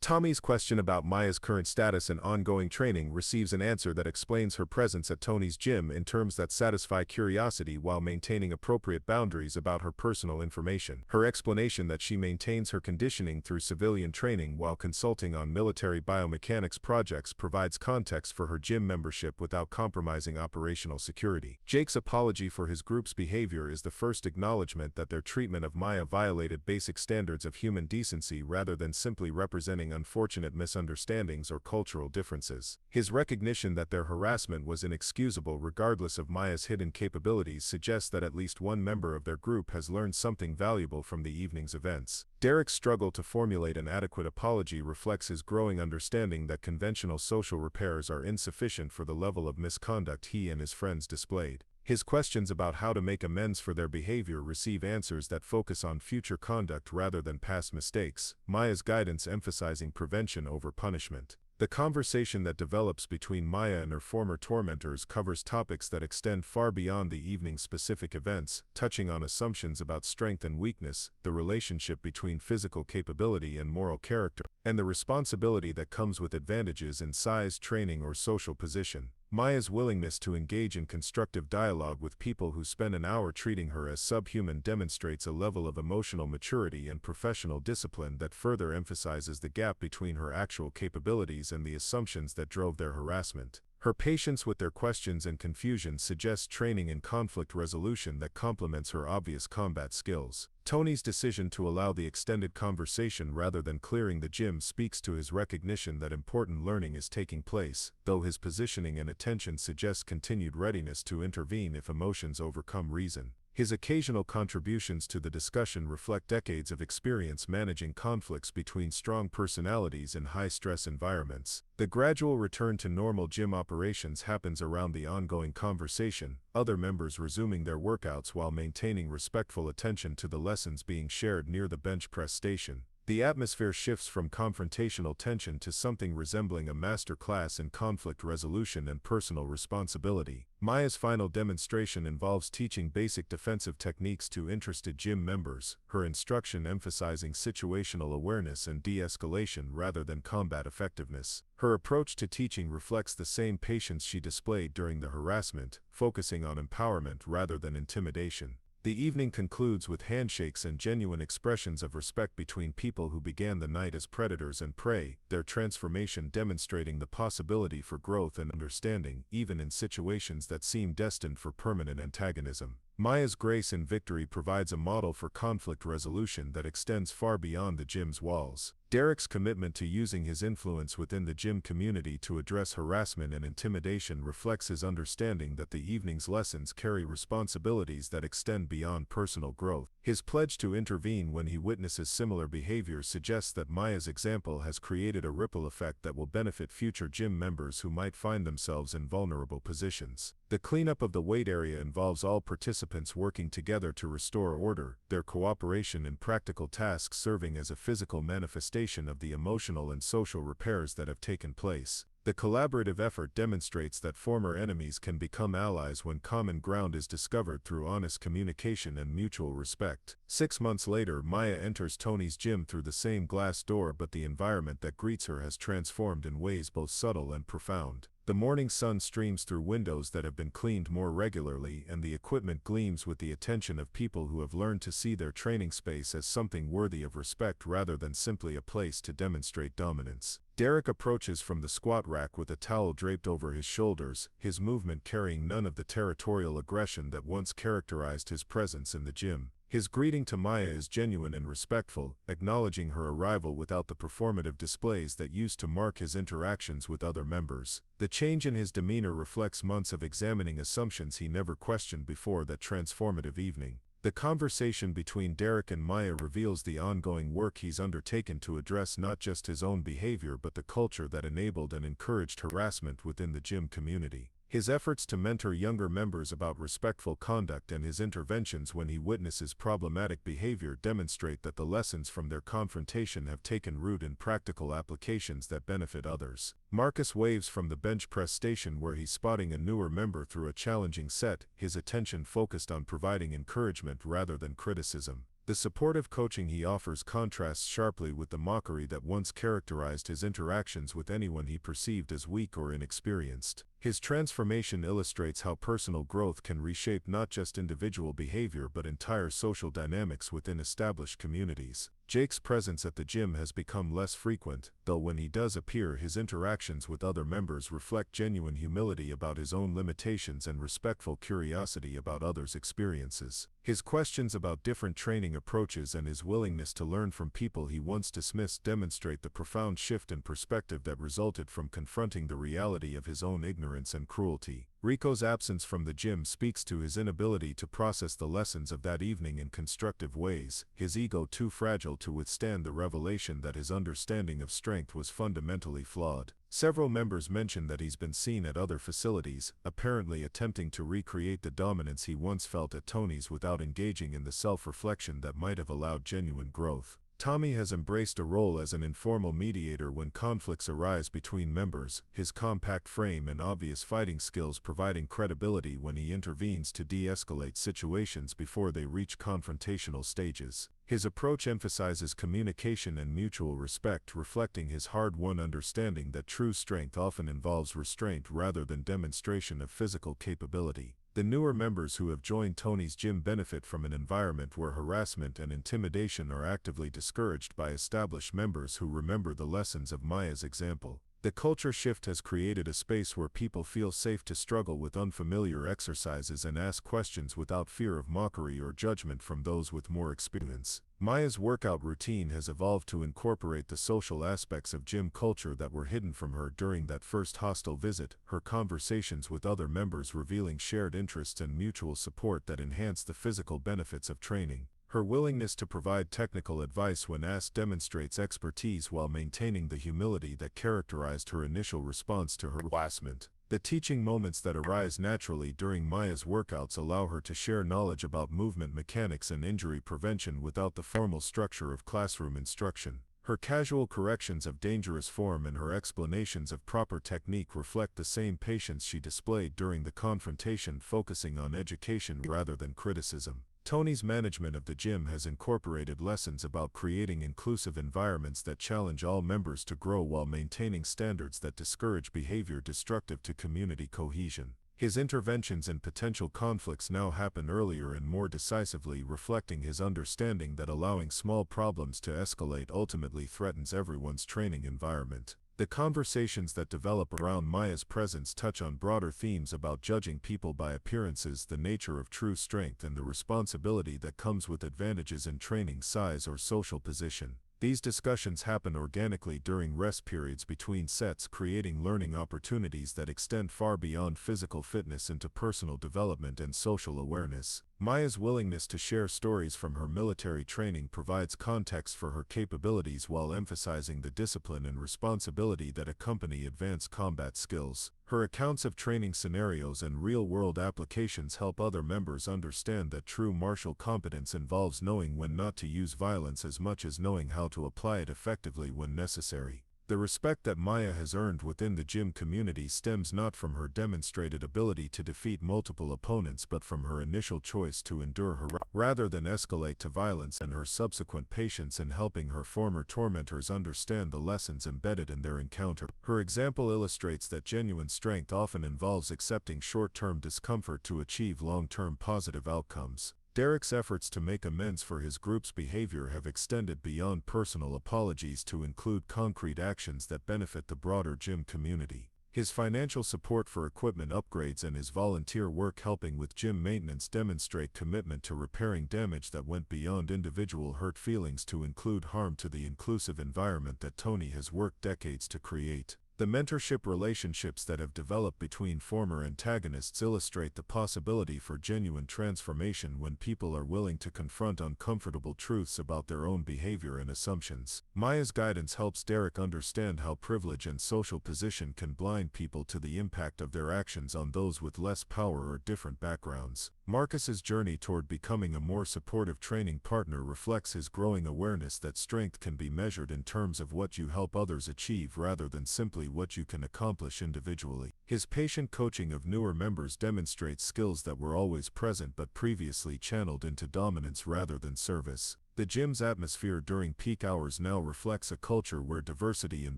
Speaker 1: Tommy's question about Maya's current status and ongoing training receives an answer that explains her presence at Tony's gym in terms that satisfy curiosity while maintaining appropriate boundaries about her personal information. Her explanation that she maintains her conditioning through civilian training while consulting on military biomechanics projects provides context for her gym membership without compromising operational security. Jake's apology for his group's behavior is the first acknowledgement that their treatment of Maya violated basic standards of human decency rather than simply representing unfortunate misunderstandings or cultural differences. His recognition that their harassment was inexcusable regardless of Maya's hidden capabilities suggests that at least one member of their group has learned something valuable from the evening's events. Derek's struggle to formulate an adequate apology reflects his growing understanding that conventional social repairs are insufficient for the level of misconduct he and his friends displayed. His questions about how to make amends for their behavior receive answers that focus on future conduct rather than past mistakes, Maya's guidance emphasizing prevention over punishment. The conversation that develops between Maya and her former tormentors covers topics that extend far beyond the evening's specific events, touching on assumptions about strength and weakness, the relationship between physical capability and moral character, and the responsibility that comes with advantages in size, training, or social position. Maya's willingness to engage in constructive dialogue with people who spend an hour treating her as subhuman demonstrates a level of emotional maturity and professional discipline that further emphasizes the gap between her actual capabilities and the assumptions that drove their harassment. Her patience with their questions and confusion suggests training in conflict resolution that complements her obvious combat skills. Tony's decision to allow the extended conversation rather than clearing the gym speaks to his recognition that important learning is taking place, though his positioning and attention suggest continued readiness to intervene if emotions overcome reason. His occasional contributions to the discussion reflect decades of experience managing conflicts between strong personalities in high-stress environments. The gradual return to normal gym operations happens around the ongoing conversation, other members resuming their workouts while maintaining respectful attention to the lessons being shared near the bench press station. The atmosphere shifts from confrontational tension to something resembling a master class in conflict resolution and personal responsibility. Maya's final demonstration involves teaching basic defensive techniques to interested gym members, her instruction emphasizing situational awareness and de-escalation rather than combat effectiveness. Her approach to teaching reflects the same patience she displayed during the harassment, focusing on empowerment rather than intimidation. The evening concludes with handshakes and genuine expressions of respect between people who began the night as predators and prey, their transformation demonstrating the possibility for growth and understanding, even in situations that seem destined for permanent antagonism. Maya's grace in victory provides a model for conflict resolution that extends far beyond the gym's walls. Derek's commitment to using his influence within the gym community to address harassment and intimidation reflects his understanding that the evening's lessons carry responsibilities that extend beyond personal growth. His pledge to intervene when he witnesses similar behavior suggests that Maya's example has created a ripple effect that will benefit future gym members who might find themselves in vulnerable positions. The cleanup of the weight area involves all participants working together to restore order, their cooperation in practical tasks serving as a physical manifestation of the emotional and social repairs that have taken place. The collaborative effort demonstrates that former enemies can become allies when common ground is discovered through honest communication and mutual respect. 6 months later, Maya enters Tony's gym through the same glass door, but the environment that greets her has transformed in ways both subtle and profound. The morning sun streams through windows that have been cleaned more regularly, and the equipment gleams with the attention of people who have learned to see their training space as something worthy of respect rather than simply a place to demonstrate dominance. Derek approaches from the squat rack with a towel draped over his shoulders, his movement carrying none of the territorial aggression that once characterized his presence in the gym. His greeting to Maya is genuine and respectful, acknowledging her arrival without the performative displays that used to mark his interactions with other members. The change in his demeanor reflects months of examining assumptions he never questioned before that transformative evening. The conversation between Derek and Maya reveals the ongoing work he's undertaken to address not just his own behavior but the culture that enabled and encouraged harassment within the gym community. His efforts to mentor younger members about respectful conduct and his interventions when he witnesses problematic behavior demonstrate that the lessons from their confrontation have taken root in practical applications that benefit others. Marcus waves from the bench press station where he's spotting a newer member through a challenging set, his attention focused on providing encouragement rather than criticism. The supportive coaching he offers contrasts sharply with the mockery that once characterized his interactions with anyone he perceived as weak or inexperienced. His transformation illustrates how personal growth can reshape not just individual behavior but entire social dynamics within established communities. Jake's presence at the gym has become less frequent, though when he does appear, his interactions with other members reflect genuine humility about his own limitations and respectful curiosity about others' experiences. His questions about different training approaches and his willingness to learn from people he once dismissed demonstrate the profound shift in perspective that resulted from confronting the reality of his own ignorance and cruelty. Rico's absence from the gym speaks to his inability to process the lessons of that evening in constructive ways, his ego too fragile to withstand the revelation that his understanding of strength was fundamentally flawed. Several members mention that he's been seen at other facilities, apparently attempting to recreate the dominance he once felt at Tony's without engaging in the self-reflection that might have allowed genuine growth. Tommy has embraced a role as an informal mediator when conflicts arise between members, his compact frame and obvious fighting skills providing credibility when he intervenes to de-escalate situations before they reach confrontational stages. His approach emphasizes communication and mutual respect, reflecting his hard-won understanding that true strength often involves restraint rather than demonstration of physical capability. The newer members who have joined Tony's gym benefit from an environment where harassment and intimidation are actively discouraged by established members who remember the lessons of Maya's example. The culture shift has created a space where people feel safe to struggle with unfamiliar exercises and ask questions without fear of mockery or judgment from those with more experience. Maya's workout routine has evolved to incorporate the social aspects of gym culture that were hidden from her during that first hostile visit, her conversations with other members revealing shared interests and mutual support that enhance the physical benefits of training. Her willingness to provide technical advice when asked demonstrates expertise while maintaining the humility that characterized her initial response to harassment. The teaching moments that arise naturally during Maya's workouts allow her to share knowledge about movement mechanics and injury prevention without the formal structure of classroom instruction. Her casual corrections of dangerous form and her explanations of proper technique reflect the same patience she displayed during the confrontation, focusing on education rather than criticism. Tony's management of the gym has incorporated lessons about creating inclusive environments that challenge all members to grow while maintaining standards that discourage behavior destructive to community cohesion. His interventions in potential conflicts now happen earlier and more decisively, reflecting his understanding that allowing small problems to escalate ultimately threatens everyone's training environment. The conversations that develop around Maya's presence touch on broader themes about judging people by appearances, the nature of true strength, and the responsibility that comes with advantages in training, size, or social position. These discussions happen organically during rest periods between sets, creating learning opportunities that extend far beyond physical fitness into personal development and social awareness. Maya's willingness to share stories from her military training provides context for her capabilities while emphasizing the discipline and responsibility that accompany advanced combat skills. Her accounts of training scenarios and real-world applications help other members understand that true martial competence involves knowing when not to use violence as much as knowing how to apply it effectively when necessary. The respect that Maya has earned within the gym community stems not from her demonstrated ability to defeat multiple opponents but from her initial choice to endure rather than escalate to violence, and her subsequent patience in helping her former tormentors understand the lessons embedded in their encounter. Her example illustrates that genuine strength often involves accepting short-term discomfort to achieve long-term positive outcomes. Derek's efforts to make amends for his group's behavior have extended beyond personal apologies to include concrete actions that benefit the broader gym community. His financial support for equipment upgrades and his volunteer work helping with gym maintenance demonstrate commitment to repairing damage that went beyond individual hurt feelings to include harm to the inclusive environment that Tony has worked decades to create. The mentorship relationships that have developed between former antagonists illustrate the possibility for genuine transformation when people are willing to confront uncomfortable truths about their own behavior and assumptions. Maya's guidance helps Derek understand how privilege and social position can blind people to the impact of their actions on those with less power or different backgrounds. Marcus's journey toward becoming a more supportive training partner reflects his growing awareness that strength can be measured in terms of what you help others achieve rather than simply what you can accomplish individually. His patient coaching of newer members demonstrates skills that were always present but previously channeled into dominance rather than service. The gym's atmosphere during peak hours now reflects a culture where diversity in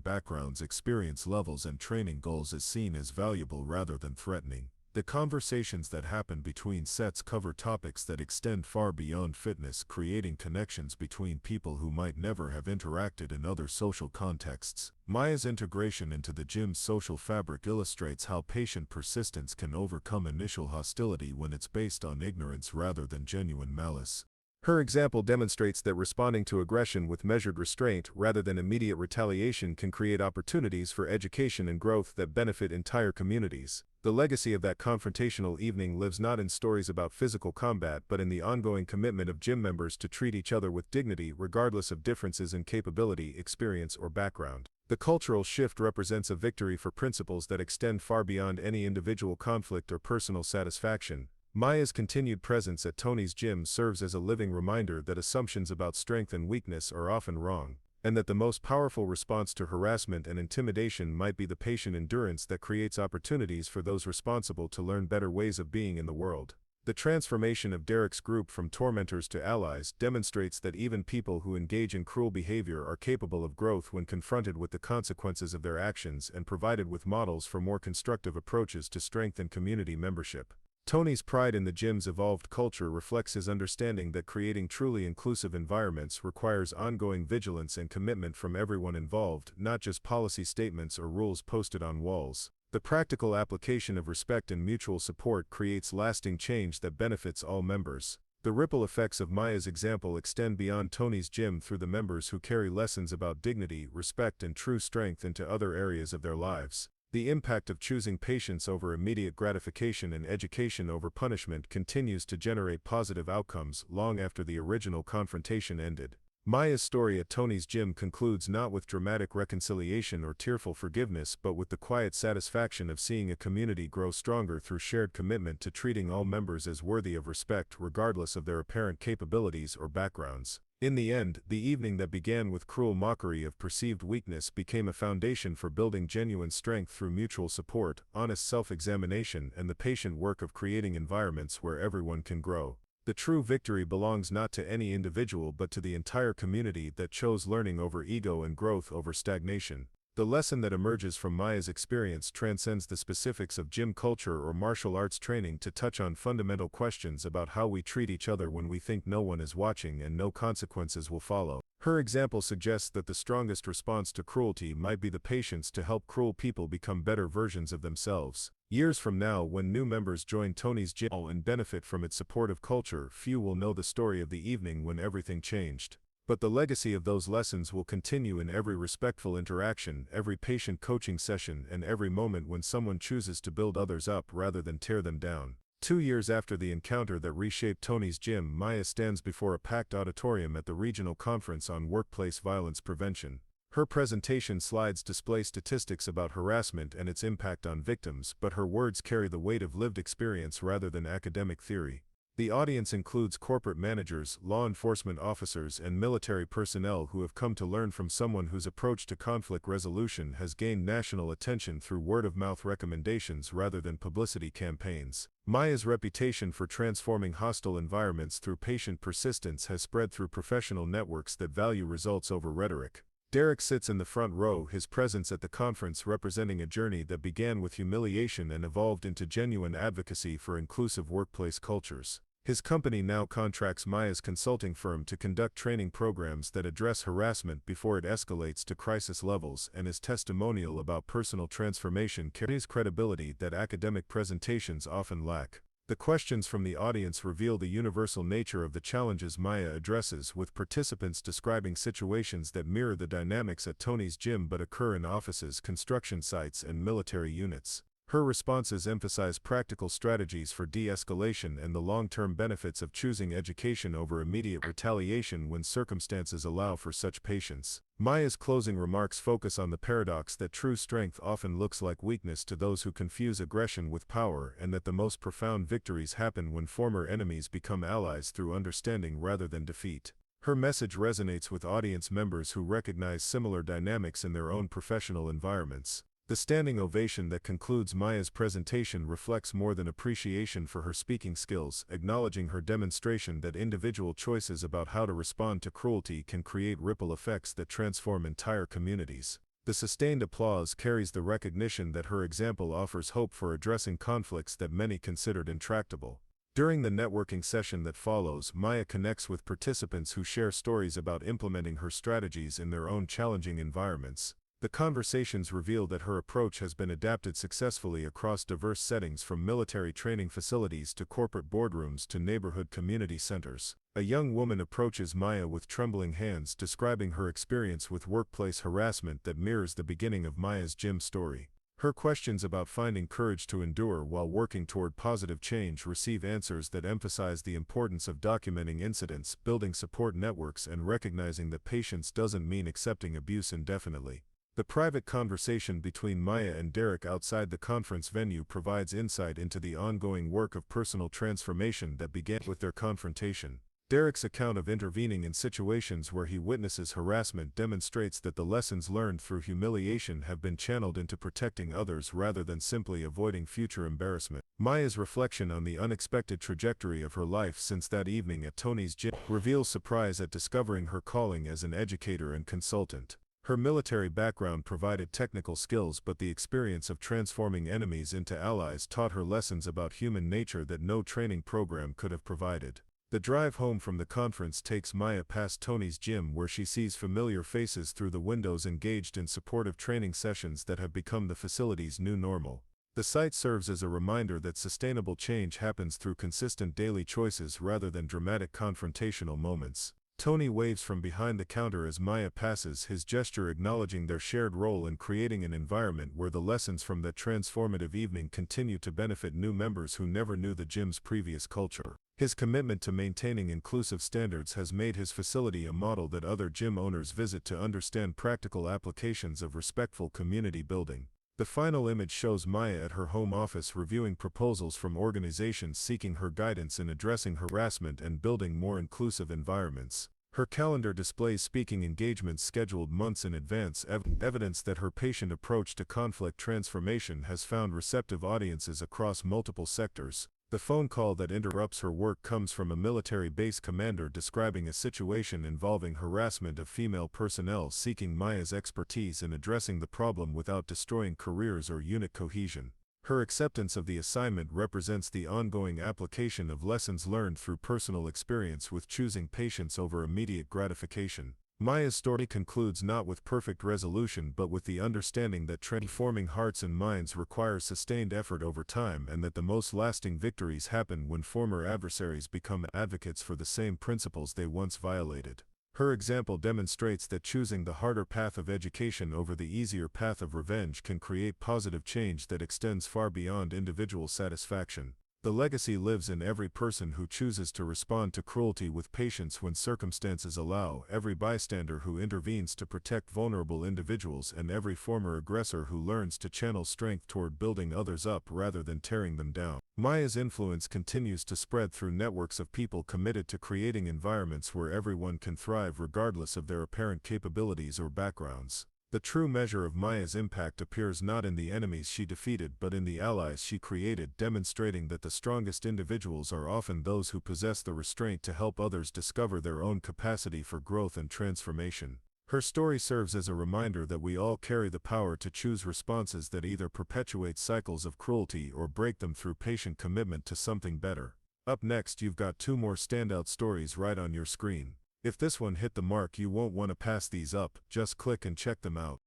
Speaker 1: backgrounds, experience levels, and training goals is seen as valuable rather than threatening. The conversations that happen between sets cover topics that extend far beyond fitness, creating connections between people who might never have interacted in other social contexts. Maya's integration into the gym's social fabric illustrates how patient persistence can overcome initial hostility when it's based on ignorance rather than genuine malice. Her example demonstrates that responding to aggression with measured restraint rather than immediate retaliation can create opportunities for education and growth that benefit entire communities. The legacy of that confrontational evening lives not in stories about physical combat but in the ongoing commitment of gym members to treat each other with dignity regardless of differences in capability, experience, or background. The cultural shift represents a victory for principles that extend far beyond any individual conflict or personal satisfaction. Maya's continued presence at Tony's gym serves as a living reminder that assumptions about strength and weakness are often wrong, and that the most powerful response to harassment and intimidation might be the patient endurance that creates opportunities for those responsible to learn better ways of being in the world. The transformation of Derek's group from tormentors to allies demonstrates that even people who engage in cruel behavior are capable of growth when confronted with the consequences of their actions and provided with models for more constructive approaches to strengthen community membership. Tony's pride in the gym's evolved culture reflects his understanding that creating truly inclusive environments requires ongoing vigilance and commitment from everyone involved, not just policy statements or rules posted on walls. The practical application of respect and mutual support creates lasting change that benefits all members. The ripple effects of Maya's example extend beyond Tony's gym through the members who carry lessons about dignity, respect, and true strength into other areas of their lives. The impact of choosing patience over immediate gratification and education over punishment continues to generate positive outcomes long after the original confrontation ended. Maya's story at Tony's gym concludes not with dramatic reconciliation or tearful forgiveness but with the quiet satisfaction of seeing a community grow stronger through shared commitment to treating all members as worthy of respect regardless of their apparent capabilities or backgrounds. In the end, the evening that began with cruel mockery of perceived weakness became a foundation for building genuine strength through mutual support, honest self-examination, and the patient work of creating environments where everyone can grow. The true victory belongs not to any individual but to the entire community that chose learning over ego and growth over stagnation. The lesson that emerges from Maya's experience transcends the specifics of gym culture or martial arts training to touch on fundamental questions about how we treat each other when we think no one is watching and no consequences will follow. Her example suggests that the strongest response to cruelty might be the patience to help cruel people become better versions of themselves. Years from now, when new members join Tony's gym and benefit from its supportive culture, few will know the story of the evening when everything changed. But the legacy of those lessons will continue in every respectful interaction, every patient coaching session, and every moment when someone chooses to build others up rather than tear them down. 2 years after the encounter that reshaped Tony's gym, Maya stands before a packed auditorium at the regional conference on workplace violence prevention. Her presentation slides display statistics about harassment and its impact on victims, but her words carry the weight of lived experience rather than academic theory. The audience includes corporate managers, law enforcement officers, and military personnel who have come to learn from someone whose approach to conflict resolution has gained national attention through word-of-mouth recommendations rather than publicity campaigns. Maya's reputation for transforming hostile environments through patient persistence has spread through professional networks that value results over rhetoric. Derek sits in the front row, his presence at the conference representing a journey that began with humiliation and evolved into genuine advocacy for inclusive workplace cultures. His company now contracts Maya's consulting firm to conduct training programs that address harassment before it escalates to crisis levels, and his testimonial about personal transformation carries credibility that academic presentations often lack. The questions from the audience reveal the universal nature of the challenges Maya addresses, with participants describing situations that mirror the dynamics at Tony's gym but occur in offices, construction sites, and military units. Her responses emphasize practical strategies for de-escalation and the long-term benefits of choosing education over immediate retaliation when circumstances allow for such patience. Maya's closing remarks focus on the paradox that true strength often looks like weakness to those who confuse aggression with power, and that the most profound victories happen when former enemies become allies through understanding rather than defeat. Her message resonates with audience members who recognize similar dynamics in their own professional environments. The standing ovation that concludes Maya's presentation reflects more than appreciation for her speaking skills, acknowledging her demonstration that individual choices about how to respond to cruelty can create ripple effects that transform entire communities. The sustained applause carries the recognition that her example offers hope for addressing conflicts that many considered intractable. During the networking session that follows, Maya connects with participants who share stories about implementing her strategies in their own challenging environments. The conversations reveal that her approach has been adapted successfully across diverse settings, from military training facilities to corporate boardrooms to neighborhood community centers. A young woman approaches Maya with trembling hands, describing her experience with workplace harassment that mirrors the beginning of Maya's gym story. Her questions about finding courage to endure while working toward positive change receive answers that emphasize the importance of documenting incidents, building support networks, and recognizing that patience doesn't mean accepting abuse indefinitely. The private conversation between Maya and Derek outside the conference venue provides insight into the ongoing work of personal transformation that began with their confrontation. Derek's account of intervening in situations where he witnesses harassment demonstrates that the lessons learned through humiliation have been channeled into protecting others rather than simply avoiding future embarrassment. Maya's reflection on the unexpected trajectory of her life since that evening at Tony's gym reveals surprise at discovering her calling as an educator and consultant. Her military background provided technical skills, but the experience of transforming enemies into allies taught her lessons about human nature that no training program could have provided. The drive home from the conference takes Maya past Tony's gym, where she sees familiar faces through the windows engaged in supportive training sessions that have become the facility's new normal. The site serves as a reminder that sustainable change happens through consistent daily choices rather than dramatic confrontational moments. Tony waves from behind the counter as Maya passes, his gesture acknowledging their shared role in creating an environment where the lessons from that transformative evening continue to benefit new members who never knew the gym's previous culture. His commitment to maintaining inclusive standards has made his facility a model that other gym owners visit to understand practical applications of respectful community building. The final image shows Maya at her home office reviewing proposals from organizations seeking her guidance in addressing harassment and building more inclusive environments. Her calendar displays speaking engagements scheduled months in advance, evidence that her patient approach to conflict transformation has found receptive audiences across multiple sectors. The phone call that interrupts her work comes from a military base commander describing a situation involving harassment of female personnel, seeking Maya's expertise in addressing the problem without destroying careers or unit cohesion. Her acceptance of the assignment represents the ongoing application of lessons learned through personal experience, with choosing patience over immediate gratification. Maya's story concludes not with perfect resolution but with the understanding that transforming hearts and minds requires sustained effort over time, and that the most lasting victories happen when former adversaries become advocates for the same principles they once violated. Her example demonstrates that choosing the harder path of education over the easier path of revenge can create positive change that extends far beyond individual satisfaction. The legacy lives in every person who chooses to respond to cruelty with patience when circumstances allow, every bystander who intervenes to protect vulnerable individuals, and every former aggressor who learns to channel strength toward building others up rather than tearing them down. Maya's influence continues to spread through networks of people committed to creating environments where everyone can thrive regardless of their apparent capabilities or backgrounds. The true measure of Maya's impact appears not in the enemies she defeated but in the allies she created, demonstrating that the strongest individuals are often those who possess the restraint to help others discover their own capacity for growth and transformation. Her story serves as a reminder that we all carry the power to choose responses that either perpetuate cycles of cruelty or break them through patient commitment to something better. Up next, you've got two more standout stories right on your screen. If this one hit the mark, you won't want to pass these up, just click and check them out.